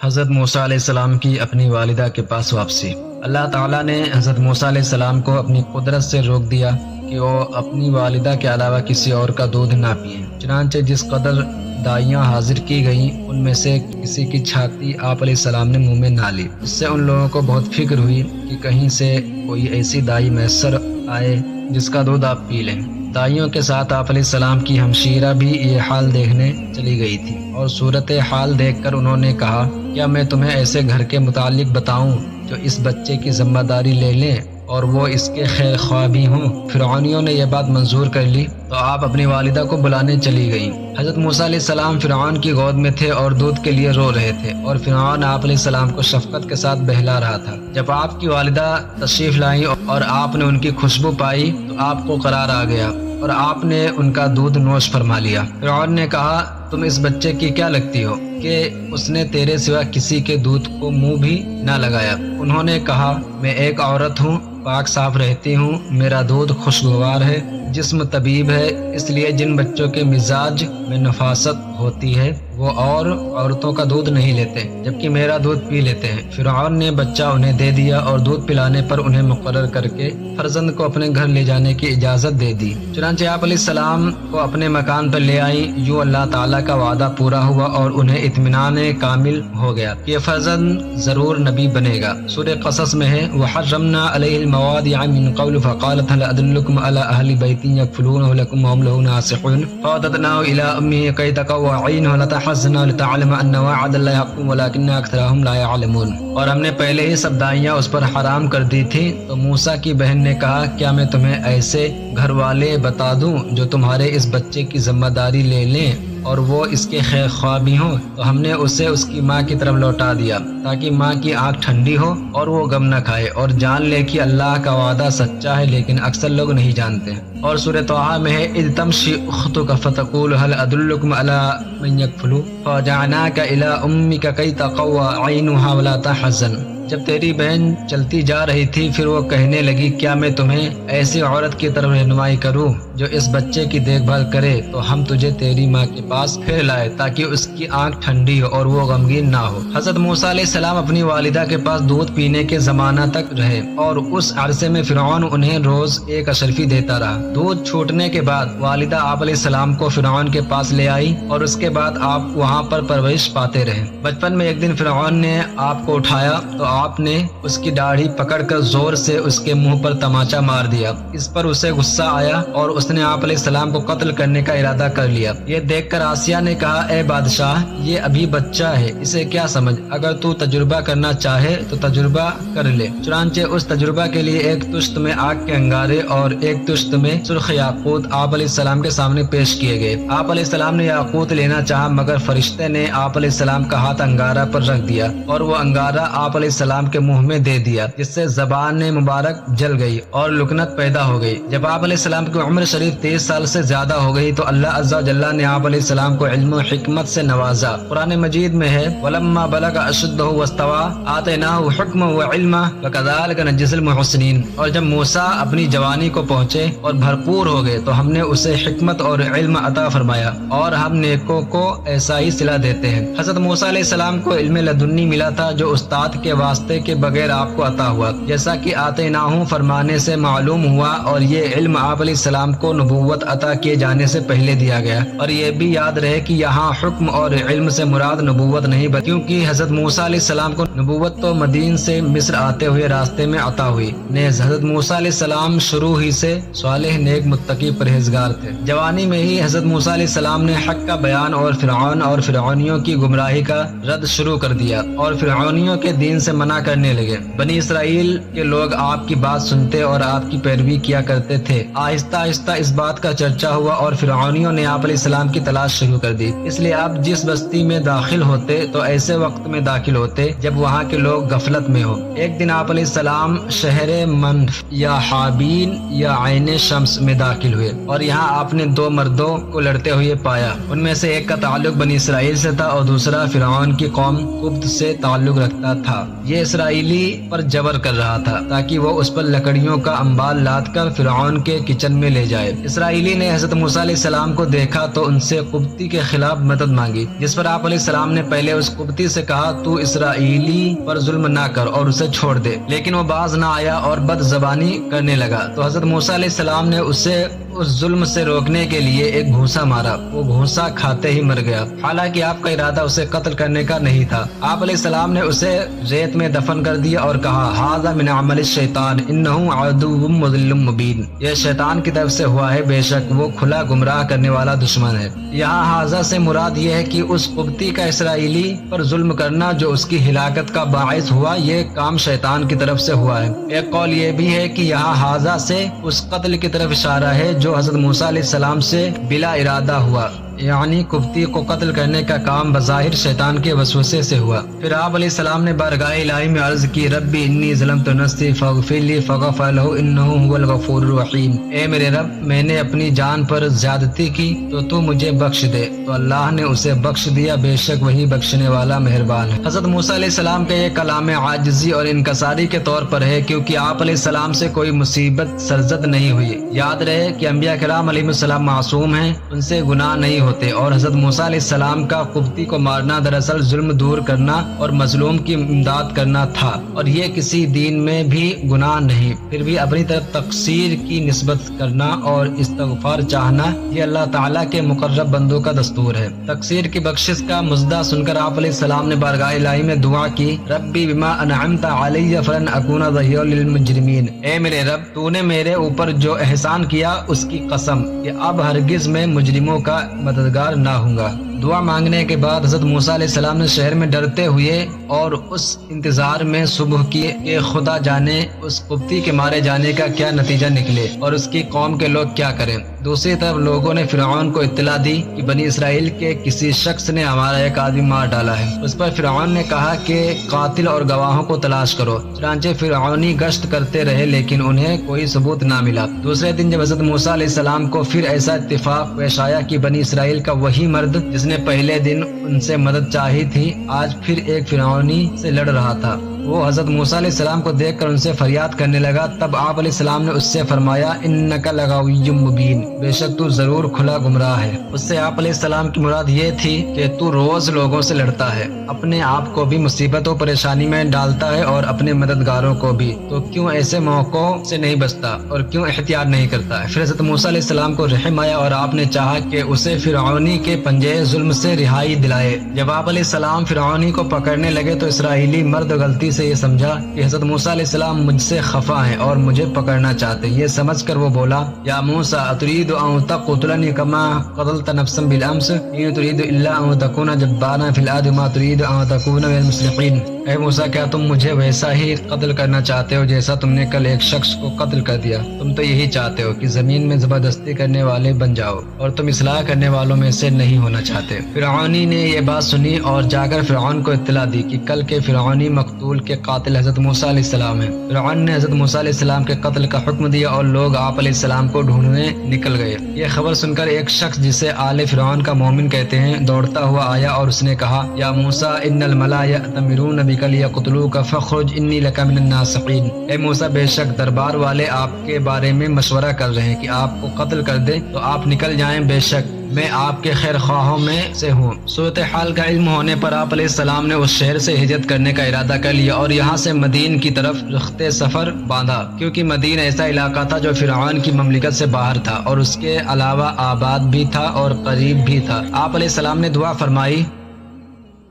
B: حضرت موسیٰ علیہ السلام کی اپنی والدہ کے پاس واپسی۔ اللہ تعالیٰ نے حضرت موسیٰ علیہ السلام کو اپنی قدرت سے روک دیا کہ وہ اپنی والدہ کے علاوہ کسی اور کا دودھ نہ پئیں، چنانچہ جس قدر دائیاں حاضر کی گئیں ان میں سے کسی کی چھاتی آپ علیہ السلام نے منہ میں نہ لی۔ اس سے ان لوگوں کو بہت فکر ہوئی کہ کہیں سے کوئی ایسی دائی میسر آئے جس کا دودھ آپ پی لیں۔ دائیوں کے ساتھ آپ علیہ السلام کی ہمشیرہ بھی یہ حال دیکھنے چلی گئی تھی، اور صورت حال دیکھ کر انہوں نے کہا کیا میں تمہیں ایسے گھر کے متعلق بتاؤں جو اس بچے کی ذمہ داری لے لیں اور وہ اس کے خیر خواہ بھی ہوں۔ فرعونیوں نے یہ بات منظور کر لی تو آپ اپنی والدہ کو بلانے چلی گئیں۔ حضرت موسیٰ علیہ السلام فرعون کی گود میں تھے اور دودھ کے لیے رو رہے تھے، اور فرعون آپ علیہ السلام کو شفقت کے ساتھ بہلا رہا تھا۔ جب آپ کی والدہ تشریف لائیں اور آپ نے ان کی خوشبو پائی تو آپ کو قرار آ گیا اور آپ نے ان کا دودھ نوش فرما لیا۔ فرعون نے کہا تم اس بچے کی کیا لگتی ہو کہ اس نے تیرے سوا کسی کے دودھ کو منہ بھی نہ لگایا؟ انہوں نے کہا میں ایک عورت ہوں
A: پاک صاف رہتی ہوں، میرا دودھ خوشگوار ہے، جسم طبیب ہے، اس لیے جن بچوں کے مزاج میں نفاست ہوتی ہے وہ اور عورتوں کا دودھ نہیں لیتے جبکہ میرا دودھ پی لیتے ہیں۔ فرعون نے بچہ انہیں دے دیا اور دودھ پلانے پر انہیں مقرر کر کے فرزند کو اپنے گھر لے جانے کی اجازت دے دی۔ چنانچہ آپ علیہ السلام کو اپنے مکان پر لے آئی، یوں اللہ تعالیٰ کا وعدہ پورا ہوا اور انہیں اطمینان کامل ہو گیا کہ یہ فرزند ضرور نبی بنے گا۔ سورہ قصص میں ہے وَحَرَّمْنَا عَلَيْهِ الْمَوَاضِعَ مِنْ قَبْلُ فَقَالَتْ هَلْ أَدُلُّكُمْ عَلَى أَهْلِ بَيْتٍ يَكْفُلُونَهُ لَكُمْ وَهُمْ لَهُ نَاصِحُونَ فَوَدَدْنَاهُ إِلَىٰ أُمِّهِ كَيْ تَقَرَّ عَيْنُهُ وَلِتَحْزُنَ وَلِتَعْلَمَ أَنَّ وَعْدَ اللَّهِ حَقٌّ وَلَٰكِنَّ أَكْثَرَهُمْ لَا يَعْلَمُونَ۔ اور ہم نے پہلے ہی سب دائیاں اس پر حرام کر دی تھی۔ تو موسیٰ کی بہن نے کہا کیا میں تمہیں ایسے گھر والے بتا دوں جو تمہارے اس بچے کی ذمہ داری لے لیں اور وہ اس کے خیر خواہ بھی ہوں؟ تو ہم نے اسے اس کی ماں کی طرف لوٹا دیا تاکہ ماں کی آنکھ ٹھنڈی ہو اور وہ غم نہ کھائے اور جان لے کہ اللہ کا وعدہ سچا ہے، لیکن اکثر لوگ نہیں جانتے۔ اور سورہ طٰہٰ میں ہے اذ تمشی اختک فتقول هل ادلکم علی من یکفلہ فرجعناک الی امک کی تقر عینها ولا تحزن۔ جب تیری بہن چلتی جا رہی تھی پھر وہ کہنے لگی کیا میں تمہیں ایسی عورت کی طرف رہنمائی کروں جو اس بچے کی دیکھ بھال کرے؟ تو ہم تجھے تیری ماں کے پاس پھر لائے تاکہ اس کی آنکھ ٹھنڈی ہو اور وہ غمگین نہ ہو۔ حضرت موسیٰ علیہ السلام اپنی والدہ کے پاس دودھ پینے کے زمانہ تک رہے اور اس عرصے میں فرعون انہیں روز ایک اشرفی دیتا رہا۔ دودھ چھوٹنے کے بعد والدہ آپ علیہ السلام کو فرعون کے پاس لے آئی اور اس کے بعد آپ وہاں پر پرورش پاتے رہے۔ بچپن میں ایک دن فرعون نے آپ کو اٹھایا تو آپ نے اس کی داڑھی پکڑ کر زور سے اس کے منہ پر تماچا مار دیا۔ اس پر اسے غصہ آیا اور اس نے آپ علیہ السلام کو قتل کرنے کا ارادہ کر لیا۔ یہ دیکھ کر آسیہ نے کہا اے بادشاہ یہ ابھی بچہ ہے، اسے کیا سمجھ، اگر تو تجربہ کرنا چاہے تو تجربہ کر لے۔ چنانچہ اس تجربہ کے لیے ایک تشت میں آگ کے انگارے اور ایک تشت میں سرخ یاقوت آپ علیہ السلام کے سامنے پیش کیے گئے۔ آپ علیہ السلام نے یاقوت لینا چاہا مگر فرشتے نے آپ علیہ السلام کا ہاتھ انگارہ پر رکھ دیا اور وہ انگارہ آپ علیہ السلام کے منہ میں دے دیا، جس سے زبان مبارک جل گئی اور لکنت پیدا ہو گئی۔ جب آپ علیہ السلام کی عمر شریف 23 سال سے زیادہ ہو گئی تو اللہ عز و جل نے آپ علیہ السلام کو علم و حکمت سے نوازا۔ قرآن مجید میں ہے وَلَمَّا بَلَغَ أَشُدَّهُ وَاسْتَوَىٰ آتَيْنَاهُ حُكْمًا وَعِلْمًا وَكَذَٰلِكَ نَجْزِي الْمُحْسِنِينَ۔ اور جب موسیٰ اپنی جوانی کو پہنچے اور بھرپور ہو گئے تو ہم نے اسے حکمت اور علم عطا فرمایا اور ہم نیکوں کو ایسا ہی صلہ دیتے ہیں۔ حضرت موسیٰ علیہ السلام کو علم لدنی ملا تھا جو استاد کے واسطے کے بغیر آپ کو عطا ہوا، جیسا کہ آتیناہو فرمانے سے معلوم ہوا، اور یہ علم آپ علیہ السلام کو نبوت عطا کیے جانے سے پہلے دیا گیا۔ اور یہ بھی یاد رہے کہ یہاں حکم اور علم سے مراد نبوت نہیں بلکہ کیونکہ حضرت موسیٰ علیہ السلام کو نبوت تو مدین سے مصر آتے ہوئے راستے میں عطا ہوئی۔ نیز حضرت موسیٰ علیہ السلام شروع ہی سے صالح، نیک، متقی، پرہیزگار تھے۔ جوانی میں ہی حضرت موسیٰ علیہ السلام نے حق کا بیان اور فرعون اور فرعونیوں کی گمراہی کا رد شروع کر دیا اور فرعونیوں کے دین سے منع کرنے لگے۔ بنی اسرائیل کے لوگ آپ کی بات سنتے اور آپ کی پیروی کیا کرتے تھے۔ آہستہ آہستہ اس بات کا چرچا ہوا اور فرعونیوں نے آپ علیہ السلام کی تلاش شروع کر دی، اس لیے آپ جس بستی میں داخل ہوتے تو ایسے وقت میں داخل ہوتے جب وہاں کے لوگ غفلت میں ہو۔ ایک دن آپ علیہ السلام شہر منف یا حابین یا عین شمس میں داخل ہوئے اور یہاں آپ نے دو مردوں کو لڑتے ہوئے پایا۔ ان میں سے ایک کا تعلق بنی اسرائیل سے تھا اور دوسرا فرعون کی قوم قبط سے تعلق رکھتا تھا۔ یہ اسرائیلی پر جبر کر رہا تھا تاکہ وہ اس پر لکڑیوں کا انبار لاد کر فرعون کے کچن میں لے جائے۔ اسرائیلی نے حضرت موسیٰ علیہ السلام کو دیکھا تو ان سے قبطی کے خلاف مدد مانگی، جس پر آپ علیہ السلام نے پہلے اس قبطی سے کہا تو اسرائیلی پر ظلم نہ کر اور اسے چھوڑ دے، لیکن وہ باز نہ آیا اور بد زبانی کرنے لگا۔ تو حضرت موسیٰ علیہ السلام نے اسے اس ظلم سے روکنے کے لیے ایک گھوسا مارا، وہ گھوسا کھاتے ہی مر گیا، حالانکہ آپ کا ارادہ اسے قتل کرنے کا نہیں تھا۔ آپ علیہ السلام نے اسے ریت میں دفن کر دیا اور کہا ھذا من عمل الشیطان انہ عدو مضل مبین، یہ شیطان کی طرف سے ہوا ہے، بے شک وہ کھلا گمراہ کرنے والا دشمن ہے۔ یہاں ھذا سے مراد یہ ہے کہ اس قبطی کا اسرائیلی پر ظلم کرنا جو اس کی ہلاکت کا باعث ہوا، یہ کام شیطان کی طرف سے ہوا ہے۔ ایک قول یہ بھی ہے کہ یہاں ھذا سے اس قتل کی طرف اشارہ ہے جو حضرت موسیٰ علیہ السلام سے بلا ارادہ ہوا۔
B: یعنی کفتی کو قتل کرنے کا کام بظاہر شیطان کے وسوسے سے ہوا۔ پھر آپ علیہ السلام نے بارگاہ الہی میں عرض کی، ربی انی ظلمت نفسی فاغفر لی فغفر لہ انہ هو الغفور الرحیم، اے میرے رب میں نے اپنی جان پر زیادتی کی تو مجھے بخش دے۔ تو اللہ نے اسے بخش دیا، بے شک وہی بخشنے والا مہربان ہے۔ حضرت موسیٰ علیہ السلام کا یہ کلام عاجزی اور انکساری کے طور پر ہے، کیونکہ آپ علیہ السلام سے کوئی مصیبت سرزد نہیں ہوئی۔ یاد رہے کہ انبیاء کرام علیہ السلام معصوم ہیں، ان سے گناہ نہیں ہوتے، اور حضرت موسیٰ علیہ السلام کا قبطی کو مارنا دراصل ظلم دور کرنا اور مظلوم کی امداد کرنا تھا، اور یہ کسی دین میں بھی گناہ نہیں۔ پھر بھی اپنی طرف تقصیر کی نسبت کرنا اور استغفار چاہنا یہ اللہ تعالیٰ کے مقرب بندوں کا دستور ہے۔ تقصیر کی بخشش کا مژدہ سن کر آپ علیہ السلام نے بارگاہ الہی میں دعا کی، ربی بما انعمت علی فلن اکون ظہیرا للمجرمین، اے میرے رب تو نے میرے اوپر جو احسان کیا اس کی قسم کہ اب ہرگز میں مجرموں کا مددگار نہ ہوں گا۔ دعا مانگنے کے بعد حضرت موسیٰ علیہ السلام نے شہر میں ڈرتے ہوئے اور اس انتظار میں صبح کی کہ خدا جانے اس قبطی کے مارے جانے کا کیا نتیجہ نکلے اور اس کی قوم کے لوگ کیا کریں۔ دوسری طرف لوگوں نے فرعون کو اطلاع دی کہ بنی اسرائیل کے کسی شخص نے ہمارا ایک آدمی مار ڈالا ہے۔ اس پر فرعون نے کہا کہ قاتل اور گواہوں کو تلاش کرو۔ چنانچہ فرعونی گشت کرتے رہے لیکن انہیں کوئی ثبوت نہ ملا۔ دوسرے دن جب حضرت موسیٰ علیہ السلام کو پھر ایسا اتفاق پیش آیا کہ بنی اسرائیل کا وہی مرد جس نے پہلے دن ان سے مدد چاہی تھی آج پھر ایک فرعونی سے لڑ رہا تھا، وہ حضرت موسیٰ علیہ السلام کو دیکھ کر ان سے فریاد کرنے لگا۔ تب آپ علیہ السلام نے اس سے فرمایا، انک لغوی مبین، بے شک تو ضرور کھلا گمراہ ہے۔ اس سے آپ علیہ السلام کی مراد یہ تھی کہ تو روز لوگوں سے لڑتا ہے، اپنے آپ کو بھی مصیبت و پریشانی میں ڈالتا ہے اور اپنے مددگاروں کو بھی، تو کیوں ایسے موقعوں سے نہیں بچتا اور کیوں احتیاط نہیں کرتا ہے۔ پھر حضرت موسیٰ علیہ السلام کو رحم آیا اور آپ نے چاہا کہ اسے فرعونی کے پنجے ظلم سے رہائی دلائے۔ جب آپ علیہ السلام فرعونی کو پکڑنے لگے تو اسرائیلی مرد غلطی سے یہ سمجھا کہ حضرت موسیٰ علیہ السلام مجھ سے خفا ہیں اور مجھے پکڑنا چاہتے ہیں۔ یہ سمجھ کر وہ بولا، یا موسیٰ اتريد ان تقتلني كما قتلت نفسا بالامس ان تريد الا ان تكون جبارا في الارض ما تريد ان تكون من المصلحين، اے موسیٰ کیا تم مجھے ویسا ہی قتل کرنا چاہتے ہو جیسا تم نے کل ایک شخص کو قتل کر دیا؟ تم تو یہی چاہتے ہو کہ زمین میں زبردستی کرنے والے بن جاؤ اور تم اصلاح کرنے والوں میں سے نہیں ہونا چاہتے۔ فرعونی نے یہ بات سنی اور جا کر فرعون کو اطلاع دی کہ کل کے فرعونی مقتول کے قاتل حضرت موسیٰ علیہ السلام ہیں۔ فرعون نے حضرت موسیٰ علیہ السلام کے قتل کا حکم دیا اور لوگ آپ علیہ السلام کو ڈھونڈنے نکل گئے۔ یہ خبر سن کر ایک شخص جسے آل فرعون کا مومن کہتے ہیں دوڑتا ہوا آیا اور اس نے کہا، یا موسیٰ ان الملا یأتمرون بک لیقتلوک فاخرج انی لک من الناصحین، اے موسیٰ بے شک دربار والے آپ کے بارے میں مشورہ کر رہے ہیں کہ آپ کو قتل کر دیں تو آپ نکل جائیں، بے شک میں آپ کے خیر خواہوں میں سے ہوں۔ صورتحال کا علم ہونے پر آپ علیہ السلام نے اس شہر سے ہجرت کرنے کا ارادہ کر لیا اور یہاں سے مدین کی طرف رخت سفر باندھا، کیونکہ مدین ایسا علاقہ تھا جو فرعون کی مملکت سے باہر تھا اور اس کے علاوہ آباد بھی تھا اور قریب بھی تھا۔ آپ علیہ السلام نے دعا فرمائی،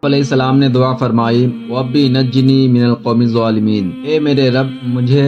A: علیہ السلام نے دعا فرمائی، وَرَبِّ نَجِّنِي مِنَ الْقَوْمِ الظَّالِمِينَ، اے میرے رب مجھے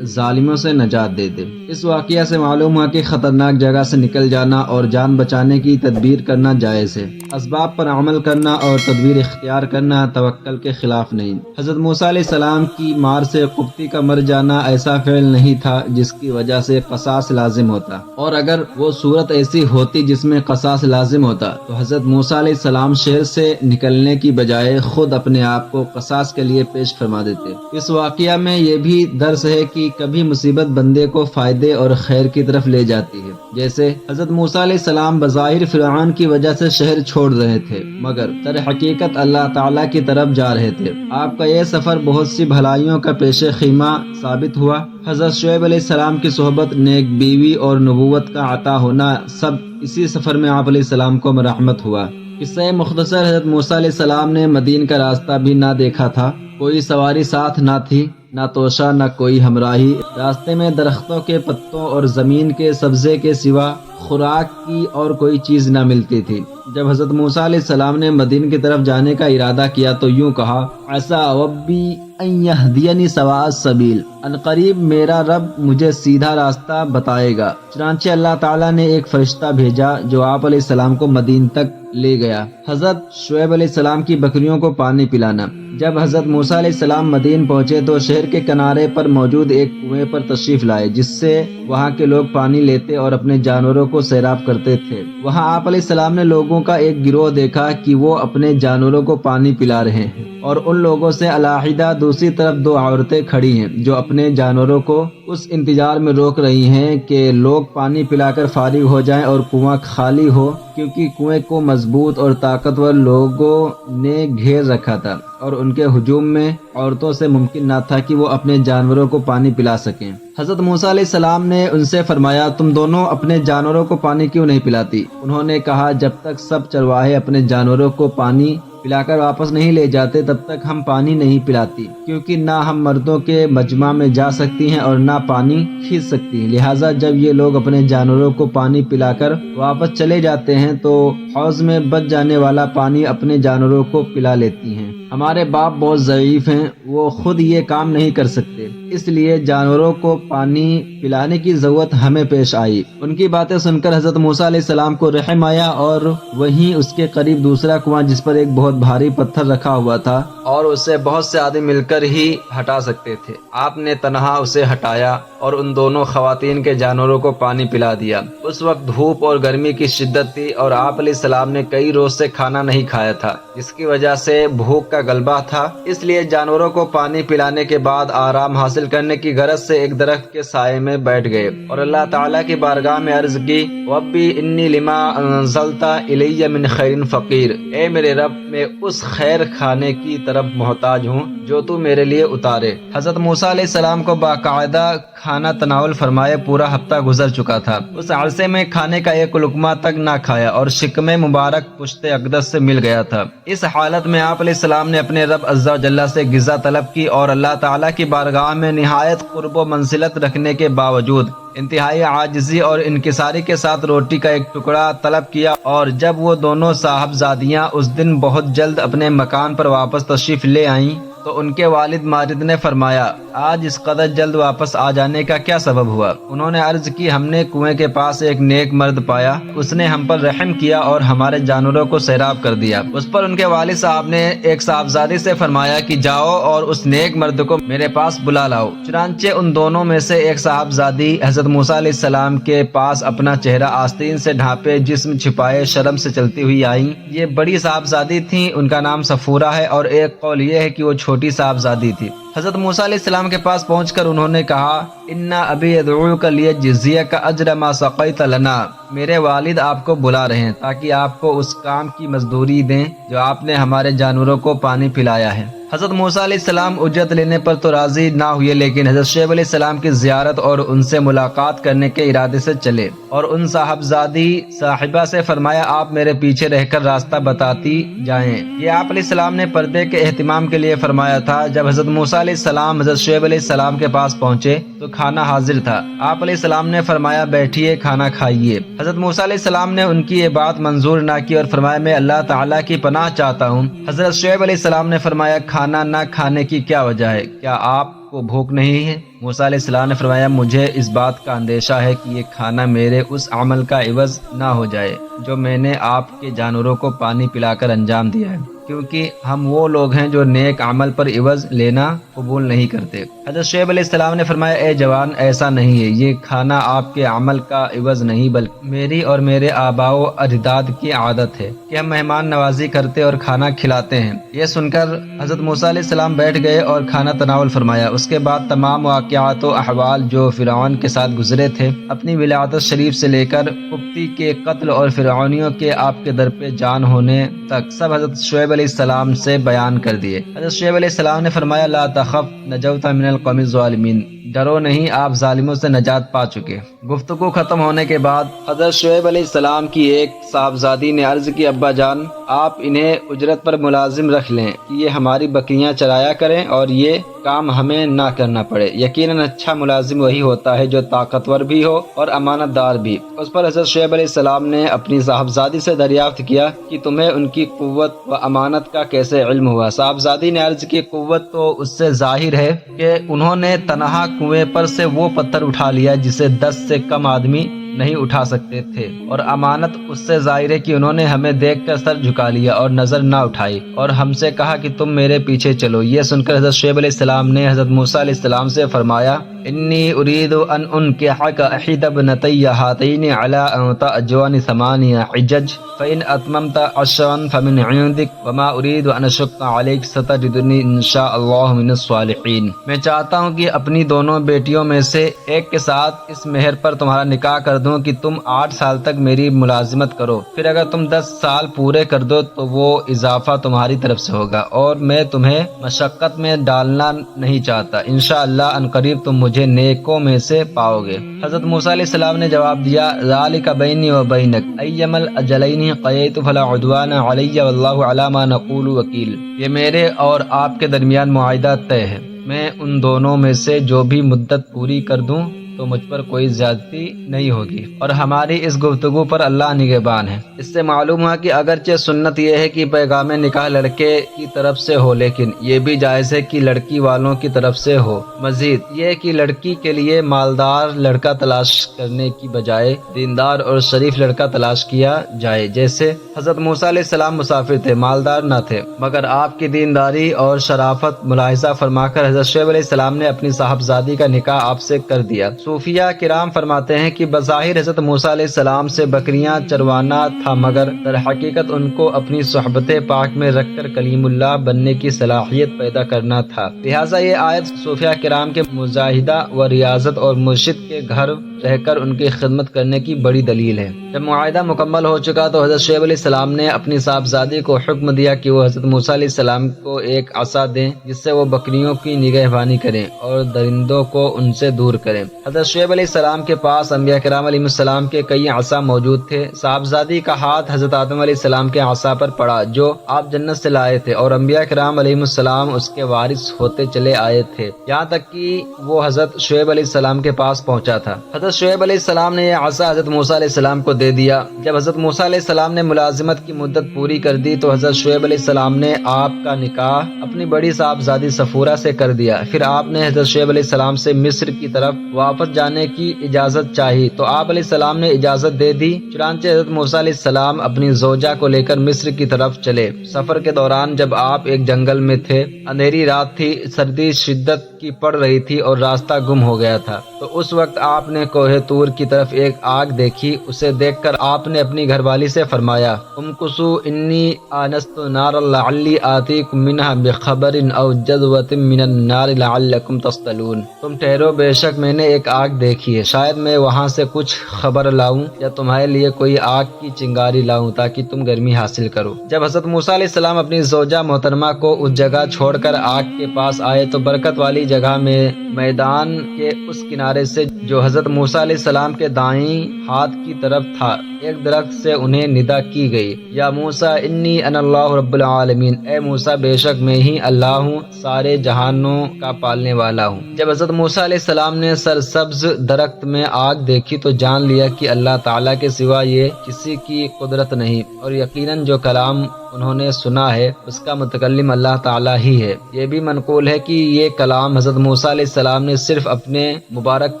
A: ظالموں سے نجات دے دے۔ اس واقعہ سے معلوم ہوا کہ خطرناک جگہ سے نکل جانا اور جان بچانے کی تدبیر کرنا جائز ہے۔ اسباب پر عمل کرنا اور تدبیر اختیار کرنا توکل کے خلاف نہیں۔ حضرت موسیٰ علیہ السلام کی مار سے قبطی کا مر جانا ایسا فعل نہیں تھا جس کی وجہ سے قصاص لازم ہوتا، اور اگر وہ صورت ایسی ہوتی جس میں قصاص لازم ہوتا تو حضرت موسیٰ علیہ السلام شہر سے نکلنے کی بجائے خود اپنے آپ کو قصاص کے لیے پیش فرما دیتے۔ اس واقعہ میں یہ بھی درس ہے کہ کبھی مصیبت بندے کو فائدے اور خیر کی طرف لے جاتی ہے، جیسے حضرت موسیٰ علیہ السلام بظاہر فرعون کی وجہ سے شہر چھوڑ رہے تھے مگر در حقیقت اللہ تعالیٰ کی طرف جا رہے تھے۔ آپ کا یہ سفر بہت سی بھلائیوں کا پیش خیمہ ثابت ہوا۔ حضرت شعیب علیہ السلام کی صحبت، نیک بیوی اور نبوت کا عطا ہونا، سب اسی سفر میں آپ علیہ السلام کو مرحمت ہوا۔ قصہ مختصر، حضرت موسیٰ علیہ السلام نے مدین کا راستہ بھی نہ دیکھا تھا، کوئی سواری ساتھ نہ تھی، نہ توشہ نہ کوئی ہمراہی۔ راستے میں درختوں کے پتوں اور زمین کے سبزے کے سوا خوراک کی اور کوئی چیز نہ ملتی تھی۔ جب حضرت موسیٰ علیہ السلام نے مدین کی طرف جانے کا ارادہ کیا تو یوں کہا، عسیٰ ربی ان یہدینی سواء السبیل، ان قریب میرا رب مجھے سیدھا راستہ بتائے گا۔ چنانچہ اللہ تعالیٰ نے ایک فرشتہ بھیجا جو آپ علیہ السلام کو مدین تک لے گیا۔ حضرت شعیب علیہ السلام کی بکریوں کو پانی پلانا۔ جب حضرت موسیٰ علیہ السلام مدین پہنچے تو شہر کے کنارے پر موجود ایک کنویں پر تشریف لائے جس سے وہاں کے لوگ پانی لیتے اور اپنے جانوروں کو سیراب کرتے تھے۔ وہاں آپ علیہ السلام نے لوگوں لوگوں کا ایک گروہ دیکھا کہ وہ اپنے جانوروں کو پانی پلا رہے ہیں، اور ان لوگوں سے علیحدہ دوسری طرف دو عورتیں کھڑی ہیں جو اپنے جانوروں کو اس انتظار میں روک رہی ہیں کہ لوگ پانی پلا کر فارغ ہو جائیں اور کنواں خالی ہو، کیونکہ کنویں کو مضبوط اور طاقتور لوگوں نے گھیر رکھا تھا اور ان کے ہجوم میں عورتوں سے ممکن نہ تھا کہ وہ اپنے جانوروں کو پانی پلا سکیں۔ حضرت موسیٰ علیہ السلام نے ان سے فرمایا، تم دونوں اپنے جانوروں کو پانی کیوں نہیں پلاتی؟ انہوں نے کہا، جب تک سب چرواہے اپنے جانوروں کو پانی پلا کر واپس نہیں لے جاتے تب تک ہم پانی نہیں پلاتی، کیونکہ نہ ہم مردوں کے مجمع میں جا سکتی ہیں اور نہ پانی کھینچ سکتی ہیں، لہٰذا جب یہ لوگ اپنے جانوروں کو پانی پلا کر واپس چلے جاتے ہیں تو حوض میں بچ جانے والا پانی اپنے جانوروں کو پلا لیتی ہیں۔ ہمارے باپ بہت ضعیف ہیں، وہ خود یہ کام نہیں کر سکتے، اس لیے جانوروں کو پانی پلانے کی ضرورت ہمیں پیش آئی۔ ان کی باتیں سن کر حضرت موسیٰ علیہ السلام کو رحم آیا، اور وہیں اس کے قریب دوسرا کنواں جس پر ایک بہت بھاری پتھر رکھا ہوا تھا اور اسے بہت سے آدمی مل کر ہی ہٹا سکتے تھے، آپ نے تنہا اسے ہٹایا اور ان دونوں خواتین کے جانوروں کو پانی پلا دیا۔ اس وقت دھوپ اور گرمی کی شدت تھی اور آپ علیہ السلام نے کئی روز سے کھانا نہیں کھایا تھا، جس کی وجہ سے بھوک کا غلبہ تھا، اس لیے جانوروں کو پانی پلانے کے بعد آرام حاصل کرنے کی غرض سے ایک درخت کے سائے میں بیٹھ گئے اور اللہ تعالیٰ کی بارگاہ میں عرض کی، ربی انی لما انزلت الی من خیر فقیر، اے میرے رب میں اس خیر کھانے کی طرف محتاج ہوں جو تو میرے لیے اتارے۔ حضرت موسیٰ علیہ السلام کو باقاعدہ کھانا تناول فرمائے پورا ہفتہ گزر چکا تھا، اس عرصے میں کھانے کا ایک لقمہ تک نہ کھایا اور شکم مبارک پشت اقدس سے مل گیا تھا۔ اس حالت میں آپ علیہ السلام نے اپنے رب عز و جل سے غذا طلب کی اور اللہ تعالیٰ کی بارگاہ میں نہایت قرب و منزلت رکھنے کے باوجود انتہائی عاجزی اور انکساری کے ساتھ روٹی کا ایک ٹکڑا طلب کیا، اور جب وہ دونوں صاحبزادیاں اس دن بہت جلد اپنے مکان پر واپس تشریف لے آئیں تو ان کے والد ماجد نے فرمایا، آج اس قدر جلد واپس آ جانے کا کیا سبب ہوا؟ انہوں نے عرض کی، ہم نے کنویں کے پاس ایک نیک مرد پایا، اس نے ہم پر رحم کیا اور ہمارے جانوروں کو سیراب کر دیا۔ اس پر ان کے والد صاحب نے ایک صاحبزادی سے فرمایا کہ جاؤ اور اس نیک مرد کو میرے پاس بلا لاؤ۔ چنانچہ ان دونوں میں سے ایک صاحبزادی حضرت موسیٰ علیہ السلام کے پاس اپنا چہرہ آستین سے ڈھانپے جسم چھپائے شرم سے چلتی ہوئی آئیں۔ یہ بڑی صاحبزادی تھیں، ان کا نام صفورہ ہے، اور ایک قول یہ ہے کہ وہ چھوٹی صاحبزادی تھی۔ حضرت موسیٰ علیہ السلام کے پاس پہنچ کر انہوں نے کہا، اِنَّ أَبِي يَدْعُوكَ لِيَجْزِيَكَ أَجْرَ مَا سَقَيْتَ لَنَا، میرے والد آپ کو بلا رہے ہیں تاکہ آپ کو اس کام کی مزدوری دیں جو آپ نے ہمارے جانوروں کو پانی پلایا ہے۔ حضرت موسیٰ علیہ السلام اجرت لینے پر تو راضی نہ ہوئے، لیکن حضرت شعیب علیہ السلام کی زیارت اور ان سے ملاقات کرنے کے ارادے سے چلے اور ان صاحبزادی صاحبہ سے فرمایا، آپ میرے پیچھے رہ کر راستہ بتاتی جائیں۔ یہ آپ علیہ السلام نے پردے کے اہتمام کے لیے فرمایا تھا۔ جب حضرت موسیٰ علیہ السلام حضرت شعیب علیہ السلام کے پاس پہنچے تو کھانا حاضر تھا۔ آپ علیہ السلام نے فرمایا، بیٹھیے، کھانا کھائیے۔ حضرت موسیٰ علیہ السلام نے ان کی یہ بات منظور نہ کی اور فرمایا، میں اللہ تعالیٰ کی پناہ چاہتا ہوں۔ حضرت شعیب علیہ السلام نے فرمایا، کھانا نہ کھانے کی کیا وجہ ہے؟ کیا آپ کو بھوک نہیں ہے؟ موسیٰ علیہ السلام نے فرمایا، مجھے اس بات کا اندیشہ ہے کہ یہ کھانا میرے اس عمل کا عوض نہ ہو جائے جو میں نے آپ کے جانوروں کو پانی پلا کر انجام دیا ہے، کیونکہ ہم وہ لوگ ہیں جو نیک عمل پر عوض لینا قبول نہیں کرتے۔ حضرت شعیب علیہ السلام نے فرمایا، اے جوان، ایسا نہیں ہے، یہ کھانا آپ کے عمل کا عوض نہیں بلکہ میری اور میرے آباء و اجداد کی عادت ہے کہ ہم مہمان نوازی کرتے اور کھانا کھلاتے ہیں۔ یہ سن کر حضرت موسیٰ علیہ السلام بیٹھ گئے اور کھانا تناول فرمایا۔ اس کے بعد تمام واقعات و احوال جو فرعون کے ساتھ گزرے تھے، اپنی ولادت شریف سے لے کر قبطی کے قتل اور فرعونیوں کے آپ کے در پہ جان ہونے تک، سب حضرت شعیب علیہ السلام سے بیان کر دیے۔ حضرت شعیب علیہ السلام نے فرمایا، لا تخف نجوت من القوم الظالمین، ڈرو نہیں، آپ ظالموں سے نجات پا چکے۔ گفتگو ختم ہونے کے بعد حضرت شعیب علیہ السلام کی ایک صاحبزادی نے عرض کی، ابا جان، آپ انہیں اجرت پر ملازم رکھ لیں کہ یہ ہماری بکریاں چرایا کریں اور یہ کام ہمیں نہ کرنا پڑے۔ یقیناً اچھا ملازم وہی ہوتا ہے جو طاقتور بھی ہو اور امانت دار بھی۔ اس پر حضرت شعیب علیہ السلام نے اپنی صاحبزادی سے دریافت کیا کہ تمہیں ان کی قوت و امانت کا کیسے علم ہوا؟ صاحبزادی نے عرض کی، قوت تو اس سے ظاہر ہے کہ انہوں نے تنہا کنویں پر سے وہ پتھر اٹھا لیا جسے 10 سے کم آدمی نہیں اٹھا سکتے تھے، اور امانت اس سے ظاہر ہے کہ انہوں نے ہمیں دیکھ کر سر جھکا لیا اور نظر نہ اٹھائی اور ہم سے کہا کہ تم میرے پیچھے چلو۔ یہ سن کر حضرت شعیب علیہ السلام نے حضرت موسیٰ علیہ السلام سے فرمایا انی اريد ان انكحك احد ابنتي هاتين على ان تأجرني 8 حجج فإن اتممت 10 فمن عندك وما اريد ان اشق عليك ستجدني ان شاء الله من الصالحين۔ میں چاہتا ہوں کہ اپنی دونوں بیٹیوں میں سے ایک کے ساتھ اس مہر پر تمہارا نکاح کر دوں کہ تم 8 سال تک میری ملازمت کرو، پھر اگر تم 10 سال پورے کر دو تو وہ اضافہ تمہاری طرف سے ہوگا، اور میں تمہیں مشقت میں ڈالنا نہیں چاہتا، انشاءاللہ ان قریب تم مجھے نیکوں میں سے پاؤ گے۔ حضرت موسیٰ علیہ السلام نے جواب دیا ذالک بینی و بینک ایما الاجلین قضیت فلا عدوان علی واللہ علی ما نقول وکیل۔ یہ میرے اور آپ کے درمیان معاہدہ طے ہے، میں ان دونوں میں سے جو بھی مدت پوری کر دوں تو مجھ پر کوئی زیادتی نہیں ہوگی، اور ہماری اس گفتگو پر اللہ نگہبان ہے۔ اس سے معلوم ہوا کہ اگرچہ سنت یہ ہے کہ پیغام نکاح لڑکے کی طرف سے ہو، لیکن یہ بھی جائز ہے کہ لڑکی والوں کی طرف سے ہو۔ مزید یہ کہ لڑکی کے لیے مالدار لڑکا تلاش کرنے کی بجائے دیندار اور شریف لڑکا تلاش کیا جائے، جیسے حضرت موسیٰ علیہ السلام مسافر تھے، مالدار نہ تھے، مگر آپ کی دینداری اور شرافت ملاحظہ فرما کر حضرت شعیب علیہ السلام نے اپنی صاحبزادی کا نکاح آپ سے کر دیا۔ صوفیہ کرام فرماتے ہیں کہ بظاہر حضرت موسیٰ علیہ السلام سے بکریاں چروانا تھا، مگر در حقیقت ان کو اپنی صحبت پاک میں رکھ کر کلیم اللہ بننے کی صلاحیت پیدا کرنا تھا۔ لہٰذا یہ آیت صوفیہ کرام کے مجاہدہ و ریاضت اور مرشد کے گھر رہ کر ان کی خدمت کرنے کی بڑی دلیل ہے۔ جب معاہدہ مکمل ہو چکا تو حضرت شعیب علیہ السلام نے اپنی صاحبزادی کو حکم دیا کہ وہ حضرت موسیٰ علیہ السلام کو ایک عصا دیں جس سے وہ بکریوں کی نگہبانی کریں اور درندوں کو ان سے دور کریں۔ حضرت شعیب علیہ السلام کے پاس انبیاء کرام علیہ السلام کے کئی عصا موجود تھے۔ صاحبزادی کا ہاتھ حضرت آدم علیہ السلام کے عصا پر پڑا جو آپ جنت سے لائے تھے، اور انبیاء کرام علیہ السلام اس کے وارث ہوتے چلے آئے تھے، یہاں تک کہ وہ حضرت شعیب علیہ السلام کے پاس پہنچا تھا۔ حضرت شعیب علیہ السلام نے یہ عصا حضرت موسیٰ علیہ السلام کو دے دیا۔ جب حضرت موسیٰ علیہ السلام نے ملازمت کی مدت پوری کر دی تو حضرت شعیب علیہ السلام نے آپ کا نکاح اپنی بڑی صاحبزادی صفورہ سے کر دیا۔ پھر آپ نے حضرت شعیب علیہ السلام سے مصر کی طرف واپس جانے کی اجازت چاہی تو آپ علیہ السلام نے اجازت دے دی۔ چنانچہ حضرت موسیٰ علیہ السلام اپنی زوجہ کو لے کر مصر کی طرف چلے۔ سفر کے دوران جب آپ ایک جنگل میں تھے، اندھیری رات تھی، سردی شدت کی پڑ رہی تھی اور راستہ گم ہو گیا تھا، تو اس وقت آپ نے کوہ طور کی طرف ایک آگ دیکھی۔ اسے دیکھ کر آپ نے اپنی گھر والی سے فرمایا امکثوا انی آنست نارا لعلی آتیکم منها بخبر او جذوة من النار لعلکم تصطلون۔ تم ٹھہرو، بے شک میں نے ایک آگ دیکھی ہے، شاید میں وہاں سے کچھ خبر لاؤں یا تمہارے لیے کوئی آگ کی چنگاری لاؤں تاکہ تم گرمی حاصل کرو۔ جب حضرت موسیٰ علیہ السلام اپنی زوجہ محترمہ کو اس جگہ چھوڑ کر آگ کے پاس آئے تو برکت والی جگہ میں میدان کے اس کنارے سے جو حضرت موسیٰ علیہ السلام کے دائیں ہاتھ کی طرف تھا، ایک درخت سے انہیں ندا کی گئی یا موسیٰ انی انا اللہ رب العالمین، اے موسیٰ بے شک میں ہی اللہ ہوں، سارے جہانوں کا پالنے والا ہوں۔ جب حضرت موسیٰ علیہ السلام نے سرسبز درخت میں آگ دیکھی تو جان لیا کہ اللہ تعالیٰ کے سوا یہ کسی کی قدرت نہیں، اور یقیناً جو کلام انہوں نے سنا ہے اس کا متکلم اللہ تعالیٰ ہی ہے۔ یہ بھی منقول ہے کہ یہ کلام حضرت موسیٰ علیہ السلام نے صرف اپنے مبارک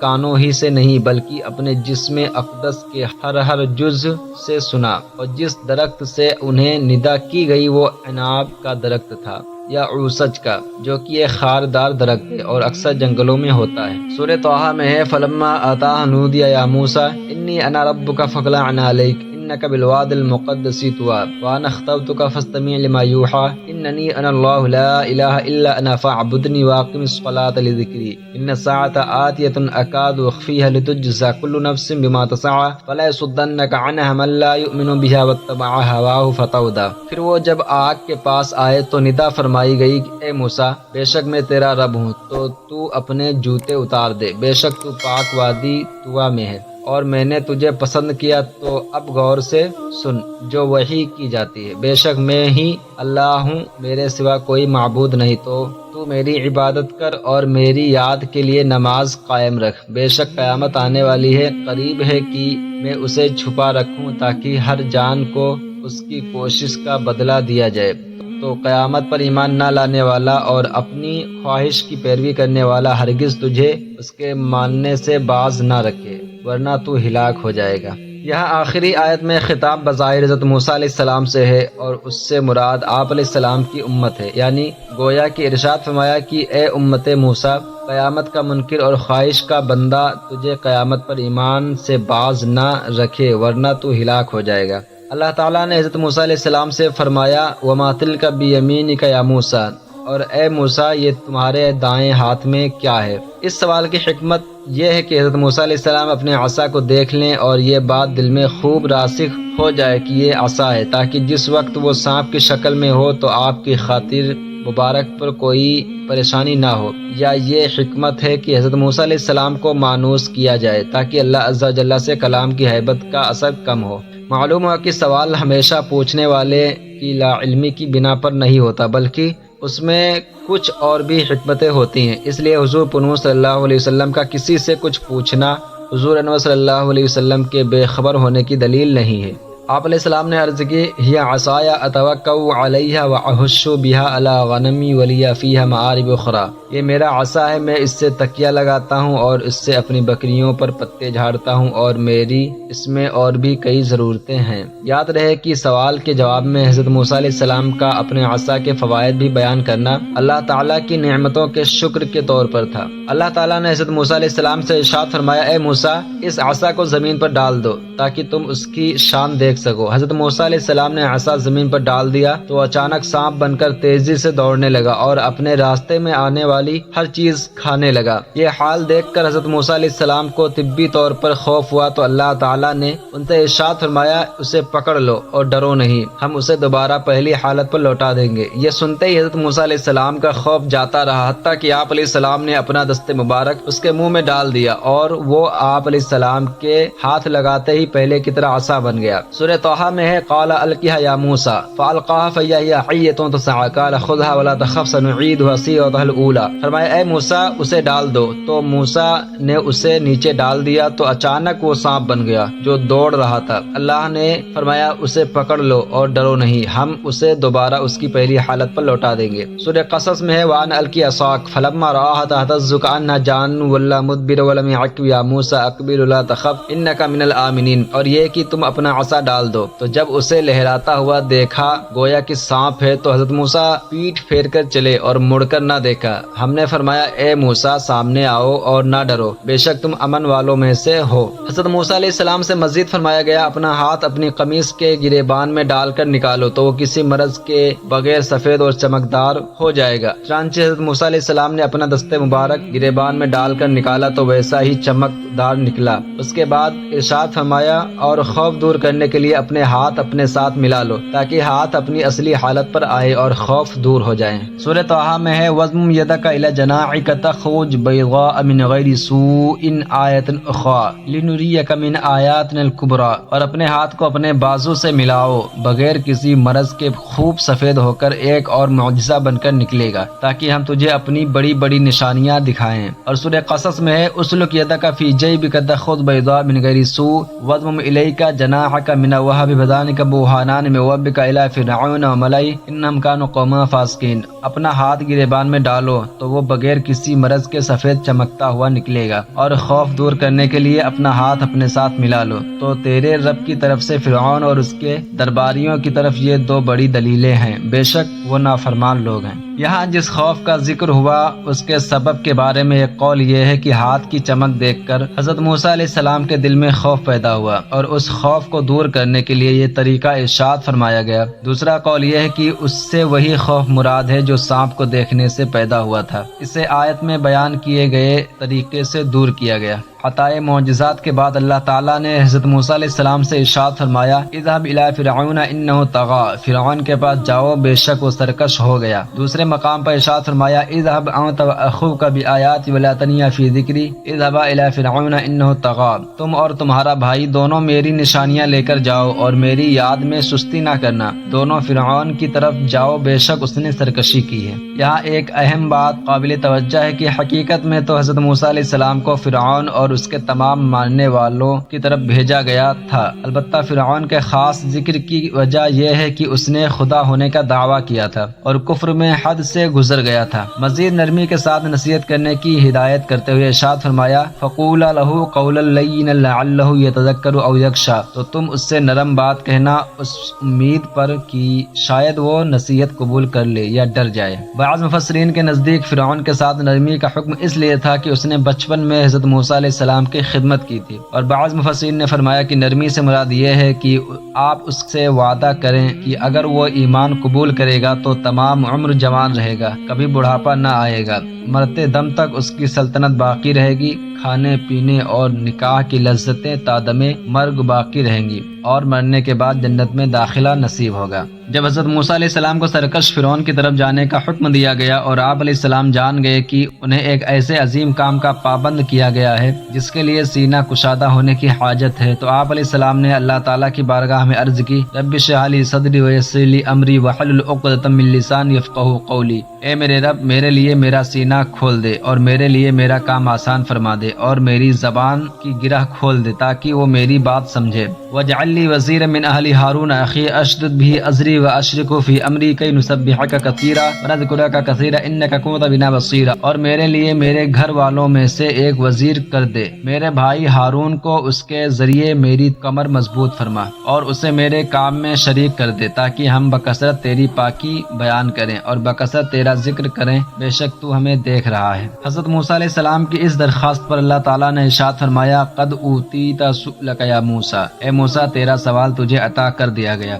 A: کانوں ہی سے نہیں بلکہ اپنے جسم اقدس کے ہر جز سے سنا، اور جس درخت سے انہیں ندا کی گئی وہ عناب کا درخت تھا یا عوسج کا، جو کہ ایک خاردار درخت ہے اور اکثر جنگلوں میں ہوتا ہے۔ سورہ طٰہٰ میں ہے فلما آتاہ نودی یا موسیٰ انی انا ربک فاخلع علیک انک بالواد المقدس طوی وانا اخترتک فاستمع لما یوحی اننی انا اللہ لا الہ الا انا فاعبدنی واقم الصلاۃ لذکری ان الساعۃ آتیۃ اکاد اخفیها لتجزى كل نفس بما تسعى فلا يصدنك عنها من لا يؤمن بها واتبع هواه فتردى۔ پھر وہ جب آگ کے پاس آئے تو ندا فرمائی گئی کہ اے موسیٰ بے شک میں تیرا رب ہوں تو تو اپنے جوتے اتار دے، بے شک تو پاک وادی طویٰ میں ہے اور میں نے تجھے پسند کیا، تو اب غور سے سن جو وحی کی جاتی ہے، بے شک میں ہی اللہ ہوں، میرے سوا کوئی معبود نہیں، تو میری عبادت کر اور میری یاد کے لیے نماز قائم رکھ، بے شک قیامت آنے والی ہے، قریب ہے کہ میں اسے چھپا رکھوں تاکہ ہر جان کو اس کی کوشش کا بدلہ دیا جائے، تو قیامت پر ایمان نہ لانے والا اور اپنی خواہش کی پیروی کرنے والا ہرگز تجھے اس کے ماننے سے باز نہ رکھے۔ ورنہ تو ہلاک ہو جائے گا۔ یہاں آخری آیت میں خطاب بظاہر حضرت موسیٰ علیہ السلام سے ہے اور اس سے مراد آپ علیہ السلام کی امت ہے، یعنی گویا کہ ارشاد فرمایا کہ اے امت موسیٰ، قیامت کا منکر اور خواہش کا بندہ تجھے قیامت پر ایمان سے باز نہ رکھے ورنہ تو ہلاک ہو جائے گا۔ اللہ تعالیٰ نے حضرت موسیٰ علیہ السلام سے فرمایا وَمَا تِلْكَ بِيَمِينِكَ يَا موسیٰ، اور اے موسیٰ یہ تمہارے دائیں ہاتھ میں کیا ہے؟ اس سوال کی حکمت یہ ہے کہ حضرت موسیٰ علیہ السلام اپنے عصا کو دیکھ لیں اور یہ بات دل میں خوب راسخ ہو جائے کہ یہ عصا ہے، تاکہ جس وقت وہ سانپ کی شکل میں ہو تو آپ کی خاطر مبارک پر کوئی پریشانی نہ ہو، یا یہ حکمت ہے کہ حضرت موسیٰ علیہ السلام کو مانوس کیا جائے تاکہ اللہ عز و جل سے کلام کی ہیبت کا اثر کم ہو۔ معلوم ہوا کہ سوال ہمیشہ پوچھنے والے کی لا علمی کی بنا پر نہیں ہوتا، بلکہ اس میں کچھ اور بھی حکمتیں ہوتی ہیں۔ اس لیے حضور پنو صلی اللہ علیہ وسلم کا کسی سے کچھ پوچھنا حضور انور صلی اللہ علیہ وسلم کے بے خبر ہونے کی دلیل نہیں ہے۔ آپ علیہ السلام نے عرض کی ہی عصای اتوکا علیہ واحش بها علی غنمی ولی فیہا معارب اخری، یہ میرا عصا ہے، میں اس سے تکیہ لگاتا ہوں اور اس سے اپنی بکریوں پر پتے جھاڑتا ہوں اور میری اس میں اور بھی کئی ضرورتیں ہیں۔ یاد رہے کہ سوال کے جواب میں حضرت موسیٰ علیہ السلام کا اپنے عصا کے فوائد بھی بیان کرنا اللہ تعالیٰ کی نعمتوں کے شکر کے طور پر تھا۔ اللہ تعالیٰ نے حضرت موسیٰ علیہ السلام سے ارشاد فرمایا اے موسیٰ اس عصا کو زمین پر ڈال دو تاکہ تم اس کی شان دیکھ سکو۔ حضرت موسیٰ علیہ السلام نے عصا زمین پر ڈال دیا تو اچانک سانپ بن کر تیزی سے دوڑنے لگا اور اپنے راستے میں آنے والی ہر چیز کھانے لگا۔ یہ حال دیکھ کر حضرت موسیٰ علیہ السلام کو طبی طور پر خوف ہوا تو اللہ تعالیٰ نے ان سے ارشاد فرمایا اسے پکڑ لو اور ڈرو نہیں، ہم اسے دوبارہ پہلی حالت پر لوٹا دیں گے۔ یہ سنتے ہی حضرت موسیٰ علیہ السلام کا خوف جاتا رہا، حتیٰ کہ آپ علیہ السلام نے اپنا دست مبارک اس کے منہ میں ڈال دیا اور وہ آپ علیہ السلام کے ہاتھ لگاتے ہی پہلے کی طرح عصا بن گیا۔ سورہ طٰہٰ میں ہے قال القها یا موسیٰ فالقاها فاذا هي حیۃ تسعى قال خذها ولا تخف سنعیدها صیغتها الاولى، فرمایا اے موسیٰ اسے ڈال دو، تو موسیٰ نے اسے نیچے ڈال دیا تو اچانک وہ سانپ بن گیا جو دوڑ رہا تھا۔ اللہ نے فرمایا اسے پکڑ لو اور ڈرو نہیں، ہم اسے دوبارہ اس کی پہلی حالت پر لوٹا دیں گے۔ سورہ قصص میں ہے وان القی عصاک فلما رآها تهتز كأنها جان ولا مدبر ولم يعقب یا موسیٰ اقبل لا تخف انك من الآمنین، اور یہ کہ تم اپنا عصا ڈال دو، تو جب اسے لہراتا ہوا دیکھا گویا کہ سانپ ہے تو حضرت موسیٰ پیٹ پھیر کر چلے اور مڑ کر نہ دیکھا۔ ہم نے فرمایا اے موسیٰ سامنے آؤ اور نہ ڈرو، بے شک تم امن والوں میں سے ہو۔ حضرت موسیٰ علیہ السلام سے مزید فرمایا گیا اپنا ہاتھ اپنی قمیص کے گریبان میں ڈال کر نکالو تو وہ کسی مرض کے بغیر سفید اور چمکدار ہو جائے گا۔ چنانچہ حضرت موسیٰ علیہ السلام نے اپنا دست مبارک گریبان میں ڈال کر نکالا تو ویسا ہی چمکدار نکلا۔ اس کے بعد ارشاد فرمایا اور خوف دور کرنے کے لیے اپنے ہاتھ اپنے ساتھ ملا لو تاکہ ہاتھ اپنی اصلی حالت پر آئے اور خوف دور ہو جائیں۔ سورہ طٰہٰ میں ہے وَضْمُمْ يَدَكَ إِلَى جَنَاحِكَ تَخْرُجْ بَيْضَاءَ مِنْ غَيْرِ سُوءٍ آیَةً أُخْرَى لِنُرِيَكَ مِنْ آیَاتِنَا الْكُبْرَى، اور اپنے ہاتھ کو اپنے بازو سے ملاؤ بغیر کسی مرض کے خوب سفید ہو کر ایک اور معجزہ بن کر نکلے گا تاکہ ہم تجھے اپنی بڑی بڑی نشانیاں دکھائیں۔ اور سورہ قصص میں ہے اسلک یدک فی جیبک تخرج بیضاء من غیر سوء واضمم الیک جناحک من وهب بدانک بوحانان من ربک الی فرعون وملئہ انہم کانوا قوما فاسقین، اپنا ہاتھ گریبان میں ڈالو تو وہ بغیر کسی مرض کے سفید چمکتا ہوا نکلے گا، اور خوف دور کرنے کے لیے اپنا ہاتھ اپنے ساتھ ملا لو تو تیرے رب کی طرف سے فرعون اور اس کے درباریوں کی طرف یہ دو بڑی دلیلیں ہیں، بے شک وہ نافرمان لوگ ہیں۔ یہاں جس خوف کا ذکر ہوا اس کے سبب کے بارے میں ایک قول یہ ہے کہ ہاتھ کی چمک دیکھ کر حضرت موسیٰ علیہ السلام کے دل میں خوف پیدا ہوا اور اس خوف کو دور کرنے کے لیے یہ طریقہ ارشاد فرمایا گیا۔ دوسرا قول یہ ہے کہ اس سے وہی خوف مراد ہے جو سانپ کو دیکھنے سے پیدا ہوا تھا، اسے آیت میں بیان کیے گئے طریقے سے دور کیا گیا۔ عطائے معجزات کے بعد اللہ تعالیٰ نے حضرت موسیٰ علیہ السلام سے ارشاد فرمایا اذهب الى فرعون انه طغى، فرعون کے پاس جاؤ بے شک وہ سرکش ہو گیا۔ دوسرے مقام پر ارشاد فرمایا اذهب انت واخوك بآیاتی ولا تنیا فی ذکری اذهبا الى فرعون انه طغى، تم اور تمہارا بھائی دونوں میری نشانیاں لے کر جاؤ اور میری یاد میں سستی نہ کرنا، دونوں فرعون کی طرف جاؤ بے شک اس نے سرکشی کی ہے۔ یہاں ایک اہم بات قابل توجہ ہے کہ حقیقت میں تو حضرت موسیٰ علیہ السلام کو فرعون اور اس کے تمام ماننے والوں کی طرف بھیجا گیا تھا۔ البتہ فرعون کے خاص ذکر کی وجہ یہ ہے کہ اس نے خدا ہونے کا دعویٰ کیا تھا اور کفر میں حد سے گزر گیا تھا۔ مزید نرمی کے ساتھ نصیحت کرنے کی ہدایت کرتے ہوئے ارشاد فرمایا فَقُولَا لَهُ قَوْلًا لَيِّنًا لَعَلَّهُ يَتَذَكَّرُ أَوْ يَخْشَىٰ، تو تم اس سے نرم بات کہنا اس امید پر کہ شاید وہ نصیحت قبول کر لے یا ڈر جائے۔ بعض مفسرین کے نزدیک فرعون کے ساتھ نرمی کا حکم اس لیے تھا کہ اس نے بچپن میں حضرت موسیٰ علیہ السلام کی خدمت کی تھی، اور بعض مفسرین نے فرمایا کہ نرمی سے مراد یہ ہے کہ آپ اس سے وعدہ کریں کہ اگر وہ ایمان قبول کرے گا تو تمام عمر جوان رہے گا، کبھی بڑھاپا نہ آئے گا، مرتے دم تک اس کی سلطنت باقی رہے گی، کھانے پینے اور نکاح کی لذتیں تا دم مرگ باقی رہیں گی، اور مرنے کے بعد جنت میں داخلہ نصیب ہوگا۔ جب حضرت موسیٰ علیہ السلام کو سرکش فرعون کی طرف جانے کا حکم دیا گیا اور آپ علیہ السلام جان گئے کہ انہیں ایک ایسے عظیم کام کا پابند کیا گیا ہے جس کے لیے سینہ کشادہ ہونے کی حاجت ہے، تو آپ علیہ السلام نے اللہ تعالیٰ کی بارگاہ میں عرض کی رب اشرح لی صدری ویسر لی امری واحلل عقدۃ من لسانی یفقہوا قولی، اے میرے رب میرے لیے میرا سینہ کھول دے اور میرے لیے میرا کام آسان فرما دے اور میری زبان کی گرہ کھول دے تاکہ وہ میری بات سمجھے۔ واجعل لی وزیرا من اہلی ہارون اخی اشدد به ازری واشرکه فی امری کی نسبحک کثیرا ونذکرک کثیرا انک کنت بنا بصیرا، اور میرے لیے میرے گھر والوں میں سے ایک وزیر کر دے، میرے بھائی ہارون کو اس کے ذریعے میری کمر مضبوط فرما اور اسے میرے کام میں شریک کر دے تاکہ ہم بکثرت تیری پاکی بیان کریں اور بکثرت تیرا ذکر کریں، بے شک تو ہمیں دیکھ رہا ہے۔ حضرت موسیٰ علیہ السلام کی اس درخواست پر اللہ تعالیٰ نے ارشاد فرمایا قد اوتیت سؤلک یا موسیٰ، اے موسیٰ تیرا سوال تجھے عطا کر دیا گیا۔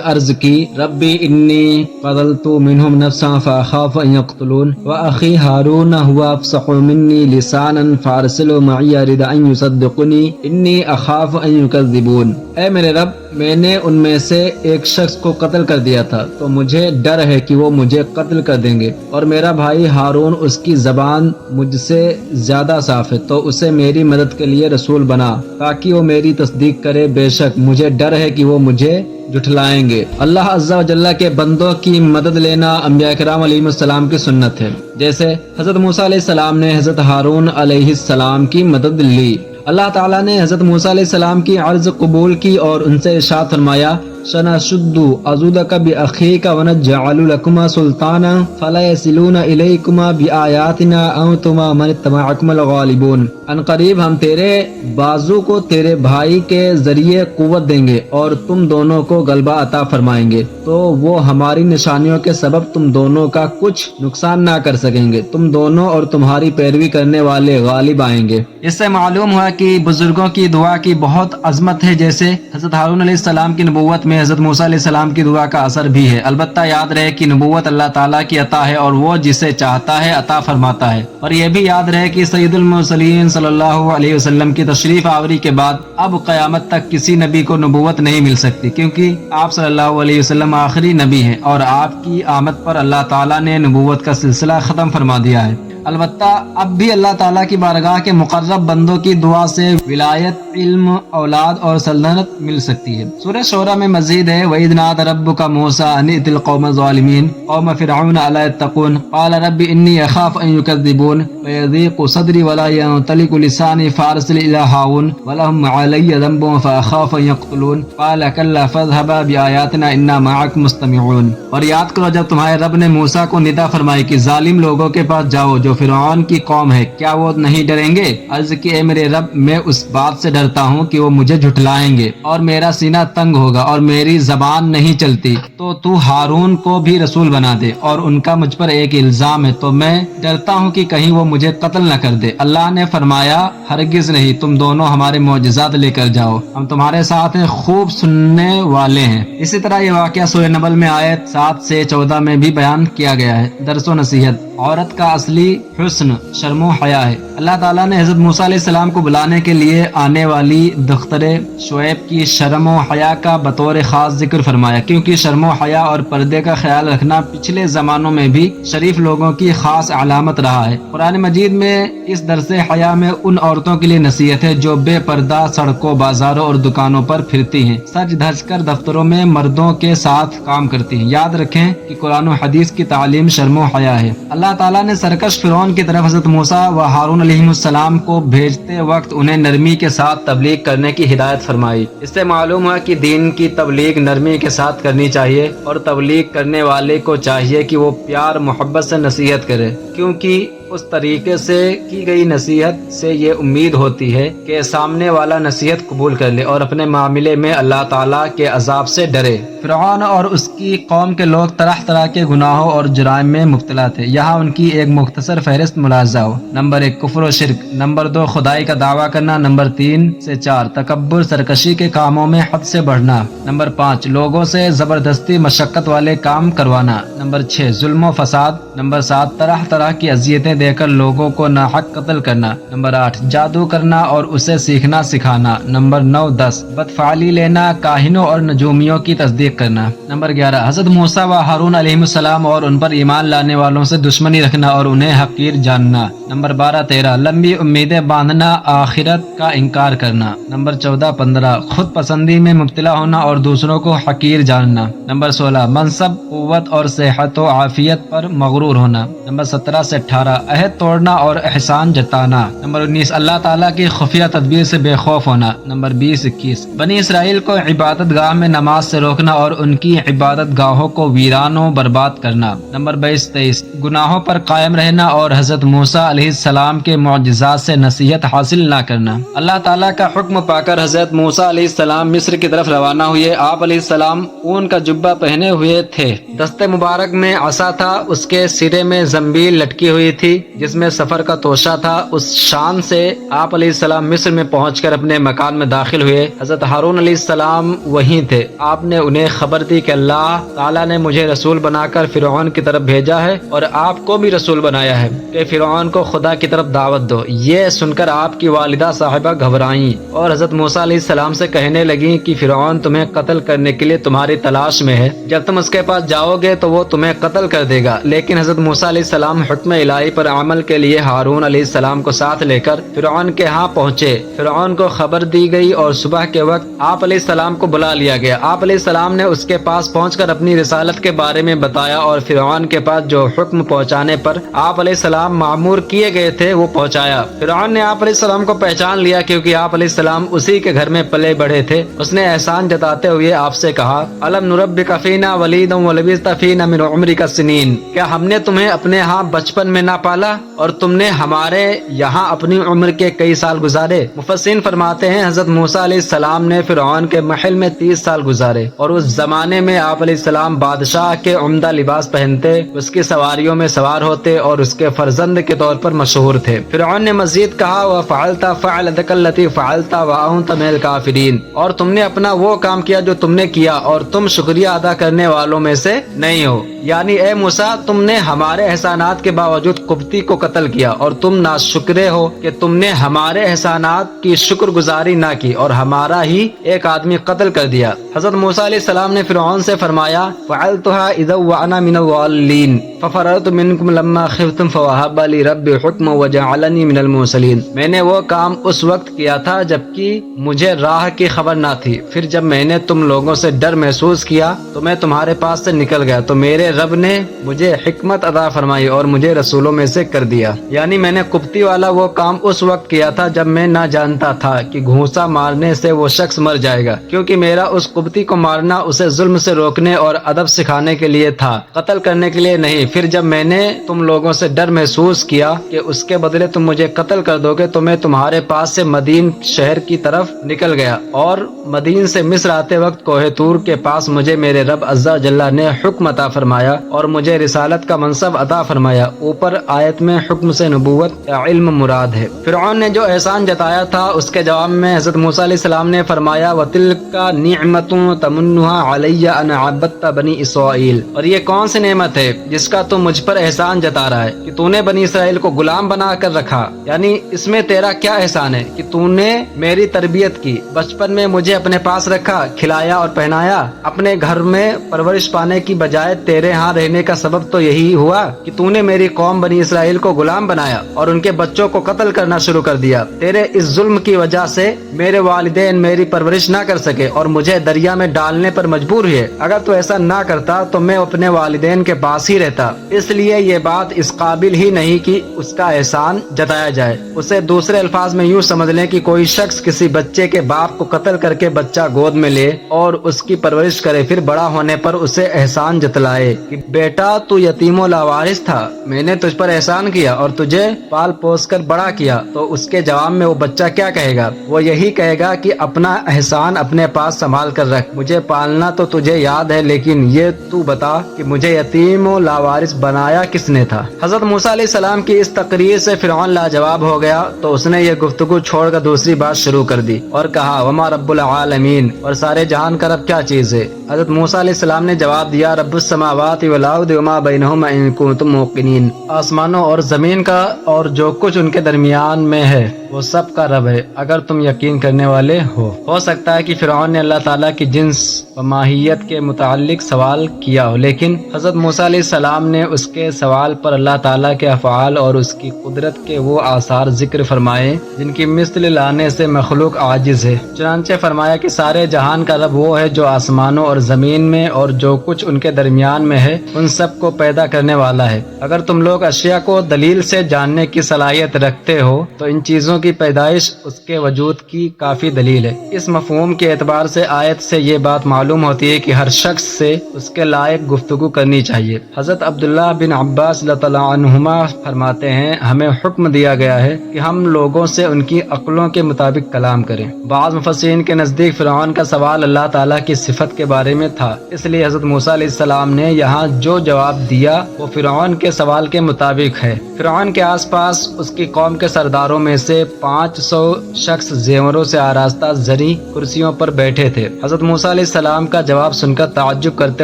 A: عرض کی ربی انی قتلت منہم نفسا فاخاف ان یقتلون واخی ہارون هو افصح منی لسانا فارسلوا معی رد ان یصدقنی انی اخاف ان یکذبون، اے میرے رب میں نے ان میں سے ایک شخص کو قتل کر دیا تھا تو مجھے ڈر ہے کہ وہ مجھے قتل کر دیں گے، اور میرا بھائی ہارون اس کی زبان مجھ سے زیادہ صاف ہے تو اسے میری مدد کے لیے رسول بنا تاکہ وہ میری تصدیق کرے، بے شک مجھے ڈر ہے کہ وہ مجھے جھٹلائیں گے۔ اللہ عز و جل کے بندوں کی مدد لینا انبیاء کرام علیہ السلام کی سنت ہے، جیسے حضرت موسیٰ علیہ السلام نے حضرت ہارون علیہ السلام کی مدد لی۔ اللہ تعالیٰ نے حضرت موسیٰ علیہ السلام کی عرض قبول کی اور ان سے ارشاد فرمایا سنشد عضدک بأخیک ونجعل لکما سلطانا فلا یصلون الیکما بآیاتنا انتما من اتبعکما الغالبون، ان قریب ہم تیرے بازو کو تیرے بھائی کے ذریعے قوت دیں گے اور تم دونوں کو غلبہ عطا فرمائیں گے، تو وہ ہماری نشانیوں کے سبب تم دونوں کا کچھ نقصان نہ کر سکیں گے، تم دونوں اور تمہاری پیروی کرنے والے غالب آئیں گے۔ اس سے معلوم ہوا کہ بزرگوں کی دعا کی بہت عظمت ہے، جیسے حضرت ہارون علیہ السلام کی نبوت میں حضرت موسیٰ علیہ السلام کی دعا کا اثر بھی ہے۔ البتہ یاد رہے کہ نبوت اللہ تعالیٰ کی عطا ہے اور وہ جسے چاہتا ہے عطا فرماتا ہے، اور یہ بھی یاد رہے کہ سید المرسلین صلی اللہ علیہ وسلم کی تشریف آوری کے بعد اب قیامت تک کسی نبی کو نبوت نہیں مل سکتی، کیونکہ آپ صلی اللہ علیہ وسلم آخری نبی ہیں اور آپ کی آمد پر اللہ تعالیٰ نے نبوت کا سلسلہ ختم فرما دیا ہے۔ البتہ اب بھی اللہ تعالیٰ کی بارگاہ کے مقرب بندوں کی دعا سے ولایت، علم، اولاد اور سلطنت مل سکتی ہے۔ سورہ شعراء میں مزید ہے وَإِذْ نَادَى رَبُّكَ مُوسَىٰ أَنِ ائْتِ الْقَوْمَ الظَّالِمِينَ قَوْمَ فِرْعَوْنَ أَلَا يَتَّقُونَ قَالَ رَبِّ إِنِّي أَخَافُ أَن يُكَذِّبُونِ وَيَضِيقُ صَدْرِي وَلَا يَنطَلِقُ لِسَانِي فَأَرْسِلْ إِلَىٰ هَارُونَ وَلَهُمْ عَلَيَّ ذَنبٌ فَأَخَافُ أَن يَقْتُلُونِ قَالَ كَلَّا فَاذْهَبَا بِآيَاتِنَا إِنَّا مَعَكُمْ مُسْتَمِعُونَ۔ اور یاد کرو جب تمہارے رب نے موسیٰ کو ندا فرمائی کہ ظالم لوگوں کے پاس جاؤ جو فرعون کی قوم ہے، کیا وہ نہیں ڈریں گے؟ عرض کی اے میرے رب میں اس بات سے ڈرتا ہوں کہ وہ مجھے جھٹلائیں گے اور میرا سینہ تنگ ہوگا اور میری زبان نہیں چلتی، تو ہارون کو بھی رسول بنا دے، اور ان کا مجھ پر ایک الزام ہے تو میں ڈرتا ہوں کہ کہیں وہ مجھے قتل نہ کر دے۔ اللہ نے فرمایا ہرگز نہیں، تم دونوں ہمارے معجزات لے کر جاؤ، ہم تمہارے ساتھ ہیں، خوب سننے والے ہیں۔ اسی طرح یہ واقعہ سورہ نمل میں آیت 7 سے 14 میں بھی بیان کیا گیا ہے۔ درس و نصیحت، عورت کا اصلی حسن شرم و حیا ہے۔ اللہ تعالیٰ نے حضرت موسیٰ علیہ السلام کو بلانے کے لیے آنے والی دختر شعیب کی شرم و حیا کا بطور خاص ذکر فرمایا، کیونکہ شرم و حیا اور پردے کا خیال رکھنا پچھلے زمانوں میں بھی شریف لوگوں کی خاص علامت رہا ہے۔ قرآن مجید میں اس درس حیا میں ان عورتوں کے لیے نصیحت ہے جو بے پردہ سڑکوں، بازاروں اور دکانوں پر پھرتی ہیں، سج دھج کر دفتروں میں مردوں کے ساتھ کام کرتی ہیں۔ یاد رکھیں کہ قرآن و حدیث کی تعلیم شرم و حیا ہے۔ اللہ اللہ تعالیٰ نے سرکش فرعون کی طرف حضرت موسیٰ و ہارون علیہ السلام کو بھیجتے وقت انہیں نرمی کے ساتھ تبلیغ کرنے کی ہدایت فرمائی۔ اس سے معلوم ہوا کہ دین کی تبلیغ نرمی کے ساتھ کرنی چاہیے اور تبلیغ کرنے والے کو چاہیے کہ وہ پیار محبت سے نصیحت کرے، کیونکہ اس طریقے سے کی گئی نصیحت سے یہ امید ہوتی ہے کہ سامنے والا نصیحت قبول کر لے اور اپنے معاملے میں اللہ تعالیٰ کے عذاب سے ڈرے۔ فرعون اور اس کی قوم کے لوگ طرح طرح کے گناہوں اور جرائم میں مبتلا تھے۔ یہاں ان کی ایک مختصر فہرست ملاحظہ ہو۔ نمبر 1 کفر و شرک، نمبر 2 خدائی کا دعویٰ کرنا، نمبر 3 سے 4 تکبر سرکشی کے کاموں میں حد سے بڑھنا، نمبر 5 لوگوں سے زبردستی مشقت والے کام کروانا، نمبر 6 ظلم و فساد، نمبر 7 طرح طرح کی اذیتیں دے کر لوگوں کو ناحق قتل کرنا، نمبر 8 جادو کرنا اور اسے سیکھنا سکھانا، نمبر 9 10 بدفعلی لینا، کاہنوں اور نجومیوں کی تصدیق کرنا، نمبر 11 حضرت موسیٰ و ہارون علیہ السلام اور ان پر ایمان لانے والوں سے دشمنی رکھنا اور انہیں حقیر جاننا، نمبر 12 13 لمبی امیدیں باندھنا، آخرت کا انکار کرنا، نمبر 14 15 خود پسندی میں مبتلا ہونا اور دوسروں کو حقیر جاننا، نمبر 16 منصب قوت اور صحت و عافیت پر مغرور ہونا، نمبر 17 سے 18 عہد توڑنا اور احسان جتانا، نمبر 19 اللہ تعالیٰ کی خفیہ تدبیر سے بے خوف ہونا، نمبر 20 21 بنی اسرائیل کو عبادت گاہ میں نماز سے روکنا اور ان کی عبادت گاہوں کو ویران و برباد کرنا، نمبر 22 23 گناہوں پر قائم رہنا اور حضرت موسیٰ علیہ السلام کے معجزات سے نصیحت حاصل نہ کرنا۔ اللہ تعالیٰ کا حکم پا کر حضرت موسیٰ علیہ السلام مصر کی طرف روانہ ہوئے۔ آپ علیہ السلام اون کا جبہ پہنے ہوئے تھے، دست مبارک میں عصا تھا، اس کے سرے میں زنبیل لٹکی ہوئی تھی جس میں سفر کا توشہ تھا۔ اس شان سے آپ علیہ السلام مصر میں پہنچ کر اپنے مکان میں داخل ہوئے۔ حضرت ہارون علیہ السلام وہیں تھے۔ آپ نے انہیں خبر دی کہ اللہ تعالیٰ نے مجھے رسول بنا کر فرعون کی طرف بھیجا ہے اور آپ کو بھی رسول بنایا ہے کہ فرعون کو خدا کی طرف دعوت دو۔ یہ سن کر آپ کی والدہ صاحبہ گھبرائیں اور حضرت موسیٰ علیہ السلام سے کہنے لگیں کہ فرعون تمہیں قتل کرنے کے لیے تمہاری تلاش میں ہے، جب تم اس کے پاس جاؤ گے تو وہ تمہیں قتل کر دے گا۔ لیکن حضرت موسیٰ علیہ السلام حکم الہی پر عمل کے لیے ہارون علیہ السلام کو ساتھ لے کر فرعون کے ہاں پہنچے۔ فرعون کو خبر دی گئی اور صبح کے وقت آپ علیہ السلام کو بلا لیا گیا۔ آپ علیہ السلام نے اس کے پاس پہنچ کر اپنی رسالت کے بارے میں بتایا اور فرعون کے پاس جو حکم پہنچانے پر آپ علیہ السلام معمور کیے گئے تھے وہ پہنچایا۔ فرعون نے آپ علیہ السلام کو پہچان لیا کیونکہ آپ علیہ السلام اسی کے گھر میں پلے بڑھے تھے۔ اس نے احسان جتاتے ہوئے آپ سے کہا، الم نربک فینا ولیدا ولبثت فینا من عمرک السنین، کیا ہم نے تمہیں اپنے ہاں بچپن میں نہ پالا اور تم نے ہمارے یہاں اپنی عمر کے کئی سال گزارے؟ مفسرین فرماتے ہیں حضرت موسیٰ علیہ السلام نے فرعون کے محل میں 30 سال گزارے اور اس زمانے میں آپ علیہ السلام بادشاہ کے عمدہ لباس پہنتے، اس کی سواریوں میں سوار ہوتے اور اس کے فرزند کے طور پر مشہور تھے۔ فرعون نے مزید کہا، وَفَعَلْتَ فَعْلَتَكَ الَّتِي فَعَلْتَ وَأَنْتَ مِنَ الْكَافِرِينَ، اور تم نے اپنا وہ کام کیا جو تم نے کیا اور تم شکریہ ادا کرنے والوں میں سے نہیں ہو۔ یعنی اے موسیٰ، تم نے ہمارے احسانات کے باوجود قبطی کو قتل کیا اور تم ناشکرے ہو کہ تم نے ہمارے احسانات کی شکر گزاری نہ کی اور ہمارا ہی ایک آدمی قتل کر دیا۔ حضرت موسیٰ علیہ السلام نے فرعون سے فرمایا، فَعَلْتُهَا إِذًا وَأَنَا مِنَ الضَّالِّينَ فَفَرَرْتُ مِنكُمْ لَمَّا خِفْتُمْ فَوَهَبَ لِي رَبِّي حُكْمًا وَجَعَلَنِي مِنَ الْمُرْسَلِينَ، میں نے وہ کام اس وقت کیا تھا جبکہ مجھے راہ کی خبر نہ تھی، پھر جب میں نے تم لوگوں سے ڈر محسوس کیا تو میں تمہارے پاس سے نکل گیا، تو میرے رب نے مجھے حکمت عطا فرمائی اور مجھے رسولوں میں سے کر دیا۔ یعنی میں نے قبطی والا وہ کام اس وقت کیا تھا جب میں نہ جانتا تھا کہ گھونسا مارنے سے وہ شخص مر جائے گا، کیونکہ میرا اس قبطی کو مارنا اسے ظلم سے روکنے اور ادب سکھانے کے لیے تھا، قتل کرنے کے لیے نہیں۔ پھر جب میں نے تم لوگوں سے ڈر محسوس کیا کہ اس کے بدلے تم مجھے قتل کر دو گے تو میں تمہارے پاس سے مدین شہر کی طرف نکل گیا، اور مدین سے مصر آتے وقت کوہ طور کے پاس مجھے میرے رب عز و جل نے حکم عطا فرمایا اور مجھے رسالت کا منصب عطا فرمایا۔ اوپر آیت میں حکم سے نبوت یا علم مراد ہے۔ فرعون نے جو احسان جتایا تھا اس کے جواب میں حضرت موسیٰ علیہ السلام نے فرمایا، وَتِلْكَ نِعْمَةٌ تَمُنُّهَا عَلَيَّ أَنْ عَبَدتَ بنی اسرائیل، اور یہ کون سی نعمت ہے جس کا تو مجھ پر احسان جتا رہا ہے کہ تو نے بنی اسرائیل کو غلام بنا کر رکھا؟ یعنی اس میں تیرا کیا احسان ہے کہ تو نے میری تربیت کی، بچپن میں مجھے اپنے پاس رکھا، کھلایا اور پہنایا، اپنے گھر میں پرورش پانے کی بجائے تیرے ہاں رہنے کا سبب تو یہی ہوا کہ تو نے میری قوم بنی اسرائیل کو غلام بنایا اور ان کے بچوں کو قتل کرنا شروع کر دیا۔ تیرے اس ظلم کی وجہ سے میرے والدین میری پرورش نہ کر سکے اور مجھے دریا میں ڈالنے پر مجبور ہوئے۔ اگر تو ایسا نہ کرتا تو میں اپنے والدین کے پاس ہی رہتا، اس لیے یہ بات اس قابل ہی نہیں کہ اس کا احسان جتایا جائے۔ اسے دوسرے الفاظ میں یوں سمجھ لیں کہ کوئی شخص کسی بچے کے باپ کو قتل کر کے بچہ گود میں لے اور اس کی پرورش کرے، پھر بڑا ہونے پر اسے احسان جتلائے کہ بیٹا تو یتیم و لاوارث تھا، میں نے تجھ پر احسان کیا اور تجھے پال پوس کر بڑا کیا، تو اس کے جواب میں وہ بچہ کیا کہے گا؟ وہ یہی کہے گا کہ اپنا احسان اپنے پاس سنبھال کر رکھ، مجھے پالنا تو تجھے یاد ہے، لیکن یہ تو بتا کہ مجھے یتیم و لاوارث بنایا کس نے تھا؟ حضرت موسیٰ علیہ السلام کی اس تقریر سے فرعون لاجواب ہو گیا، تو اس نے یہ گفتگو چھوڑ کر دوسری بات شروع کر دی اور کہا وما رب العالمین، اور سارے جہان کا رب کیا چیز ہے؟ حضرت موسیٰ علیہ السلام نے جواب دیا رب السماوات والارض وما بینہما ان کنتم موقنین، آسمانوں اور زمین کا اور جو کچھ ان کے درمیان میں ہے وہ سب کا رب ہے اگر تم یقین کرنے والے ہو سکتا ہے کہ فرعون نے اللہ تعالیٰ کی جنس و ماہیت کے متعلق سوال کیا ہو، لیکن حضرت موسیٰ علیہ السلام نے اس کے سوال پر اللہ تعالیٰ کے افعال اور اس کی قدرت کے وہ آثار ذکر فرمائے جن کی مثل لانے سے مخلوق عاجز ہے۔ چنانچہ فرمایا کہ سارے جہان کا رب وہ ہے جو آسمانوں اور زمین میں اور جو کچھ ان کے درمیان میں ہے ان سب کو پیدا کرنے والا ہے۔ اگر تم لوگ اشیاء کو دلیل سے جاننے کی صلاحیت رکھتے ہو تو ان چیزوں کی پیدائش اس کے وجود کی کافی دلیل ہے۔ اس مفہوم کے اعتبار سے آیت سے یہ بات معلوم ہوتی ہے کہ ہر شخص سے اس کے لائق گفتگو کرنی چاہیے۔ حضرت عبداللہ بن عباس رضی اللہ عنہما فرماتے ہیں ہمیں حکم دیا گیا ہے کہ ہم لوگوں سے ان کی عقلوں کے مطابق کلام کریں۔ بعض مفسرین کے نزدیک فرعون کا سوال اللہ تعالیٰ کی صفت کے بارے میں تھا، اس لیے حضرت موسیٰ علیہ السلام نے یہاں جو جواب دیا وہ فرعون کے سوال کے مطابق ہے۔ فرعون کے آس پاس اس کی قوم کے سرداروں میں سے 500 شخص زیوروں سے آراستہ زرعی کرسیوں پر بیٹھے تھے۔ حضرت موسیٰ علیہ السلام کا جواب سن کر تعجب کرتے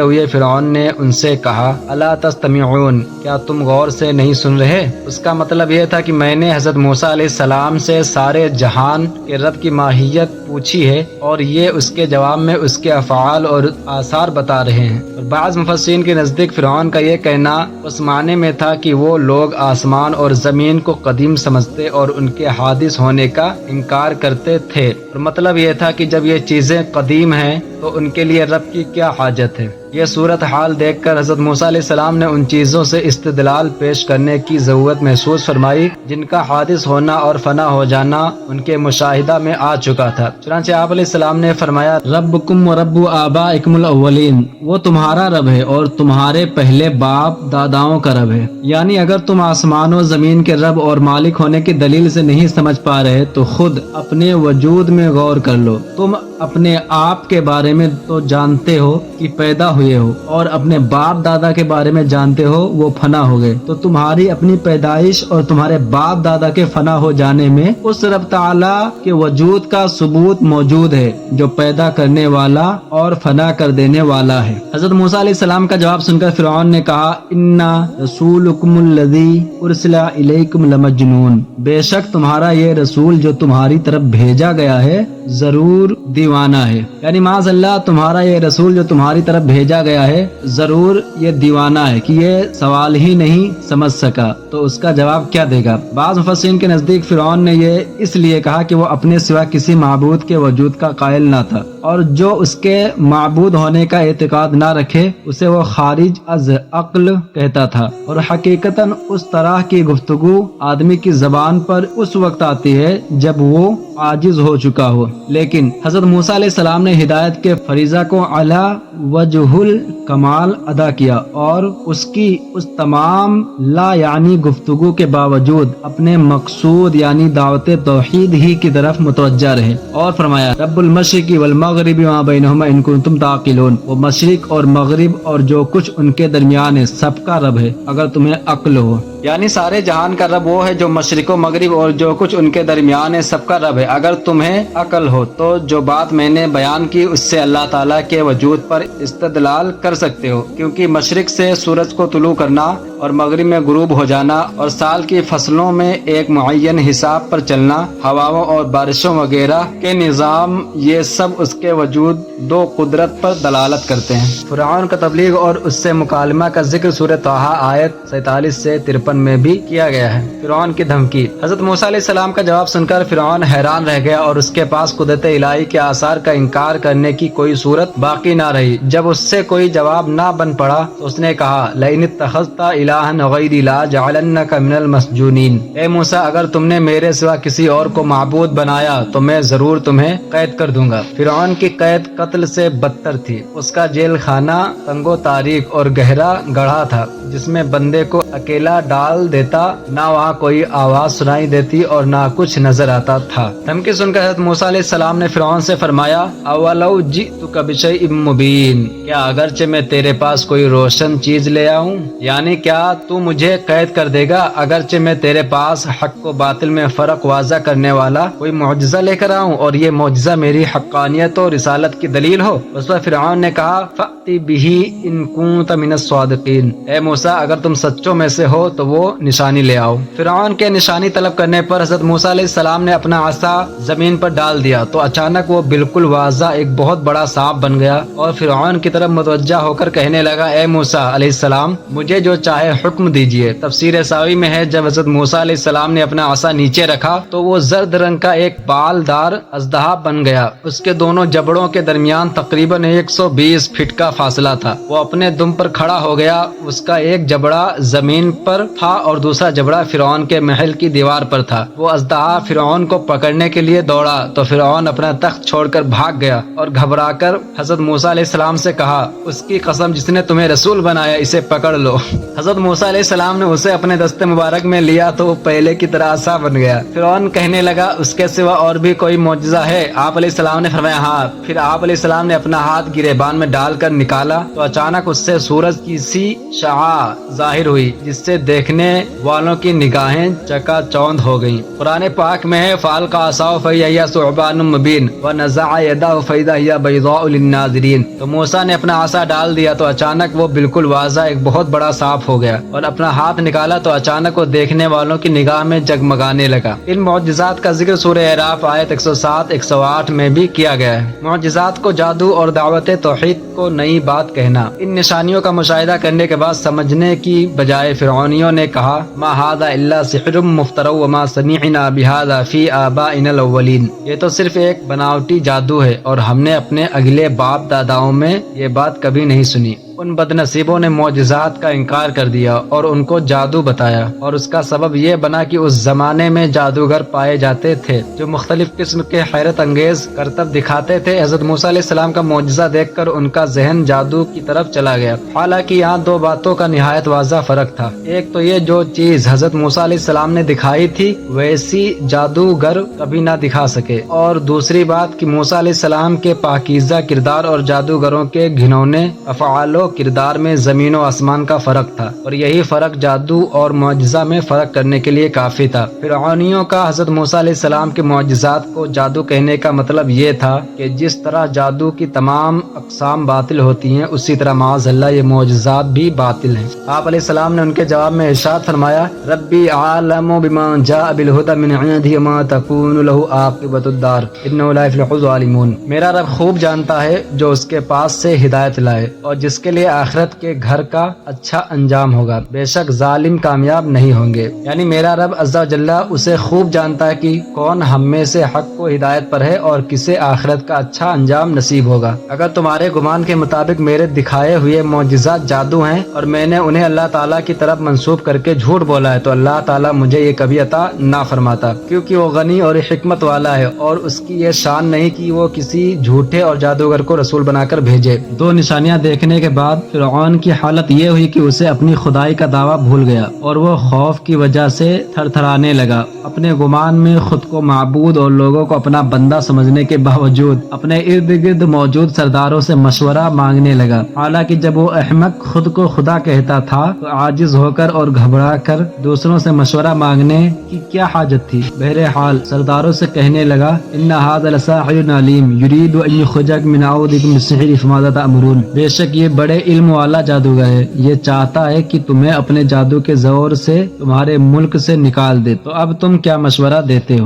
A: ہوئے فرعون نے ان سے کہا الا تستمعون، کیا تم غور سے نہیں سن رہے؟ اس کا مطلب یہ تھا کہ میں نے حضرت موسیٰ علیہ السلام سے سارے جہان کے رب کی ماہیت پوچھی ہے اور یہ اس کے جواب میں اس کے افعال اور آثار بتا رہے ہیں۔ اور بعض مفسرین کے نزدیک فرعون کا یہ کہنا اس معنی میں تھا کہ وہ لوگ آسمان اور زمین کو قدیم سمجھتے اور ان کے حادث ہونے کا انکار کرتے تھے، اور مطلب یہ تھا کہ جب یہ چیزیں قدیم ہیں تو ان کے لیے رب کی کیا حاجت ہے۔ یہ صورت حال دیکھ کر حضرت موسیٰ علیہ السلام نے ان چیزوں سے استدلال پیش کرنے کی ضرورت محسوس فرمائی جن کا حادث ہونا اور فنا ہو جانا ان کے مشاہدہ میں آ چکا تھا۔ چنانچہ آپ علیہ السلام نے فرمایا ربکم و رب آبائکم الاولین، وہ تمہارا رب ہے اور تمہارے پہلے باپ داداؤں کا رب ہے۔ یعنی اگر تم آسمان و زمین کے رب اور مالک ہونے کی دلیل سے نہیں سمجھ پا رہے تو خود اپنے وجود میں غور کر لو۔ تم اپنے آپ کے بارے میں تو جانتے ہو کہ پیدا ہوئے ہو اور اپنے باپ دادا کے بارے میں جانتے ہو وہ فنا ہو گئے، تو تمہاری اپنی پیدائش اور تمہارے باپ دادا کے فنا ہو جانے میں اس رب تعالیٰ کے وجود کا ثبوت موجود ہے جو پیدا کرنے والا اور فنا کر دینے والا ہے۔ حضرت موسیٰ علیہ السلام کا جواب سن کر فرعون نے کہا انا رسولکم الذی ارسل الیکم لمجنون، بے شک تمہارا یہ رسول جو تمہاری طرف بھیجا گیا ہے ضرور دیوانہ ہے۔ یعنی معاذ اللہ تمہارا یہ رسول جو تمہاری طرف بھیجا گیا ہے ضرور یہ دیوانہ ہے کہ یہ سوال ہی نہیں سمجھ سکا، تو اس کا جواب کیا دے گا؟ بعض مفسرین کے نزدیک فرعون نے یہ اس لیے کہا کہ وہ اپنے سوا کسی معبود کے وجود کا قائل نہ تھا، اور جو اس کے معبود ہونے کا اعتقاد نہ رکھے اسے وہ خارج از عقل کہتا تھا، اور حقیقتاً اس طرح کی گفتگو آدمی کی زبان پر اس وقت آتی ہے جب وہ عاجز ہو چکا ہو۔ لیکن حضرت موسیٰ علیہ السلام نے ہدایت کے فریضہ کو اعلیٰ وجہ الکمال ادا کیا اور اس کی اس تمام لا یعنی گفتگو کے باوجود اپنے مقصود یعنی دعوت توحید ہی کی طرف متوجہ رہے، اور فرمایا رب المشرق والمغرب وما بینہما ان کنتم تعقلون، وہ مشرق اور مغرب اور جو کچھ ان کے درمیان ہے سب کا رب ہے اگر تمہیں عقل ہو۔ یعنی سارے جہان کا رب وہ ہے جو مشرق و مغرب اور جو کچھ ان کے درمیان ہے سب کا رب ہے اگر تمہیں عقل ہو۔ تو جو بات میں نے بیان کی اس سے اللہ تعالیٰ کے وجود پر استدلال کر سکتے ہو، کیونکہ مشرق سے سورج کو طلوع کرنا اور مغرب میں غروب ہو جانا اور سال کی فصلوں میں ایک معین حساب پر چلنا، ہواؤں اور بارشوں وغیرہ کے نظام، یہ سب اس کے وجود دو قدرت پر دلالت کرتے ہیں۔ فرعون کا تبلیغ اور اس سے مکالمہ کا ذکر سورہ طٰہٰ آیت 47 سے 53 میں بھی کیا گیا ہے۔ فرعون کی دھمکی۔ حضرت موسیٰ علیہ السلام کا جواب سن کر فرعون حیران رہ گیا اور اس کے پاس قدرت الہی کے آثار کا انکار کرنے کی کوئی صورت باقی نہ رہی۔ جب اس سے کوئی جواب نہ بن پڑا تو اس نے کہا، لئن اتخذت الہا غیری لأجعلنک من المسجونین۔ اے موسیٰ، اگر تم نے میرے سوا کسی اور کو معبود بنایا تو میں ضرور تمہیں قید کر دوں گا۔ فرعون کی قید قتل سے بدتر تھی۔ اس کا جیل خانہ تنگ و تاریک اور گہرا گڑھا تھا، جس میں بندے کو اکیلا ڈال دیتا، نہ وہاں کوئی آواز سنائی دیتی اور نہ کچھ نظر آتا تھا۔ دھمکی سن کر حضرت موسیٰ علیہ السلام نے فرعون سے فرمایا، اولو جئتک بشیء مبین، کیا اگرچہ میں تیرے پاس کوئی روشن چیز لے آؤں؟ یعنی کیا تو مجھے قید کر دے گا اگرچہ میں تیرے پاس حق و باطل میں فرق واضح کرنے والا کوئی معجزہ لے کر آؤں اور یہ معجزہ میری حقانیت اور رسالت کی دلیل ہو؟ اس پر فرعون نے کہا، فأتی بہ ان کنت من الصادقین، اے موسیٰ اگر تم سچوں میں سے ہو تو وہ نشانی لے آؤ۔ فرعون کے نشانی طلب کرنے پر حضرت موسیٰ علیہ السلام نے اپنا عصا زمین پر ڈال دیا تو اچانک وہ بالکل واضح ایک بہت بڑا سانپ بن گیا اور فرعون کی طرف متوجہ ہو کر کہنے لگا، اے موسیٰ علیہ السلام، مجھے جو چاہے حکم دیجیے۔ تفسیر ساوی میں ہے، جب حضرت موسیٰ علیہ السلام نے اپنا عصا نیچے رکھا تو وہ زرد رنگ کا ایک بال دار اژدہا بن گیا۔ اس کے دونوں جبڑوں کے درمیان تقریباً 120 فٹ کا فاصلہ تھا۔ وہ اپنے دم پر کھڑا ہو گیا، اس کا ایک جبڑا زمین پر تھا اور دوسرا جبڑا فرعون کے محل کی دیوار پر تھا۔ وہ اژدہا فرعون کو پکڑنے کے لیے دوڑا تو فرعون اپنا تخت چھوڑ کر بھاگ گیا اور گھبرا کر حضرت موسیٰ علیہ السلام سے کہا، اس کی قسم جس نے تمہیں رسول بنایا، اسے پکڑ لو۔ حضرت موسیٰ علیہ السلام نے اسے اپنے دست مبارک میں لیا تو وہ پہلے کی طرح عصا بن گیا۔ فرعون کہنے لگا، اس کے سوا اور بھی کوئی معجزہ ہے؟ آپ علیہ السلام نے فرمایا، ہاں۔ پھر آپ علیہ السلام نے اپنا ہاتھ گریبان میں ڈال کر نکالا تو اچانک اس سے سورج کی سی شعاع ظاہر ہوئی، جس سے دیکھنے والوں کی نگاہیں چکا چوند ہو گئیں۔ قرآن پاک میں ہے، فَأَلْقَىٰ عَصَاهُ فَإِذَا هِيَ ثُعْبَانٌ مُّبِينٌ وَنَزَعَ يَدَهُ فَإِذَا هِيَ بَيْضَاءُ لِلنَّاظِرِينَ۔ تو موسیٰ نے اپنا عصا ڈال دیا تو اچانک وہ بالکل واضح ایک بہت بڑا سانپ ہو گیا اور اپنا ہاتھ نکالا تو اچانک وہ دیکھنے والوں کی نگاہ میں جگمگانے لگا۔ ان معجزات کا ذکر سورہ اعراف آیت 107 108 میں بھی کیا گیا ہے۔ معجزات کو جادو اور دعوت توحید کو نئی بات کہنا۔ ان نشانیوں کا مشاہدہ کرنے کے بعد سمجھنے کی بجائے فرعونیوں نے کہا، ما ھذا الا سحر مفتر وما سمعنا بھذا فی آبائنا الاولین، یہ تو صرف ایک بناوٹی جادو ہے اور ہم نے اپنے اگلے باپ داداؤں میں یہ بات کبھی نہیں سنی۔ ان بد نصیبوں نے معجزات کا انکار کر دیا اور ان کو جادو بتایا، اور اس کا سبب یہ بنا کہ اس زمانے میں جادوگر پائے جاتے تھے جو مختلف قسم کے حیرت انگیز کرتب دکھاتے تھے۔ حضرت موسیٰ علیہ السلام کا معجزہ دیکھ کر ان کا ذہن جادو کی طرف چلا گیا۔ حالانکہ یہاں دو باتوں کا نہایت واضح فرق تھا۔ ایک تو یہ، جو چیز حضرت موسیٰ علیہ السلام نے دکھائی تھی ویسی جادوگر کبھی نہ دکھا سکے، اور دوسری بات کہ موسیٰ علیہ السلام کے پاکیزہ کردار اور جادوگروں کے گھنونے افعال و کردار میں زمین و آسمان کا فرق تھا، اور یہی فرق جادو اور معجزہ میں فرق کرنے کے لیے کافی تھا۔ فرعونیوں کا حضرت موسیٰ علیہ السلام کے معجزات کو جادو کہنے کا مطلب یہ تھا کہ جس طرح جادو کی تمام اقسام باطل ہوتی ہیں، اسی طرح معاذ اللہ یہ معجزات بھی باطل ہیں۔ آپ علیہ السلام نے ان کے جواب میں ارشاد فرمایا، ربی عالم بما جاء بالہدی من عنده وما تكون له عاقبۃ الدار انه لا يفلح الظالمون۔ میرا رب خوب جانتا ہے جو اس کے پاس سے ہدایت لائے اور جس کے لیے آخرت کے گھر کا اچھا انجام ہوگا، بے شک ظالم کامیاب نہیں ہوں گے۔ یعنی میرا رب عز و جل اسے خوب جانتا ہے کہ کون ہم میں سے حق کو ہدایت پر ہے اور کسے آخرت کا اچھا انجام نصیب ہوگا۔ اگر تمہارے گمان کے مطابق میرے دکھائے ہوئے معجزات جادو ہیں اور میں نے انہیں اللہ تعالیٰ کی طرف منسوب کر کے جھوٹ بولا ہے تو اللہ تعالیٰ مجھے یہ کبھی عطا نہ فرماتا، کیونکہ وہ غنی اور حکمت والا ہے اور اس کی یہ شان نہیں کہ وہ کسی جھوٹے اور جادوگر کو رسول بنا کر بھیجے۔ دو نشانیاں دیکھنے کے بعد فرعون کی حالت یہ ہوئی کہ اسے اپنی خدائی کا دعویٰ بھول گیا اور وہ خوف کی وجہ سے تھر تھرانے لگا۔ اپنے گمان میں خود کو معبود اور لوگوں کو اپنا بندہ سمجھنے کے باوجود اپنے ارد گرد موجود سرداروں سے مشورہ مانگنے لگا۔ حالانکہ جب وہ احمق خود کو خدا کہتا تھا تو عاجز ہو کر اور گھبرا کر دوسروں سے مشورہ مانگنے کی کیا حاجت تھی؟ بہرحال سرداروں سے کہنے لگا، ان ھذا لساحر علیم یرید ان یخرجک من ارضکم بالسحر فماذا تأمرون، بے شک یہ بڑے علم والا جادوگر ہے، یہ چاہتا ہے کہ تمہیں اپنے جادو کے زور سے تمہارے ملک سے نکال دے، تو اب تم کیا مشورہ دیتے ہو؟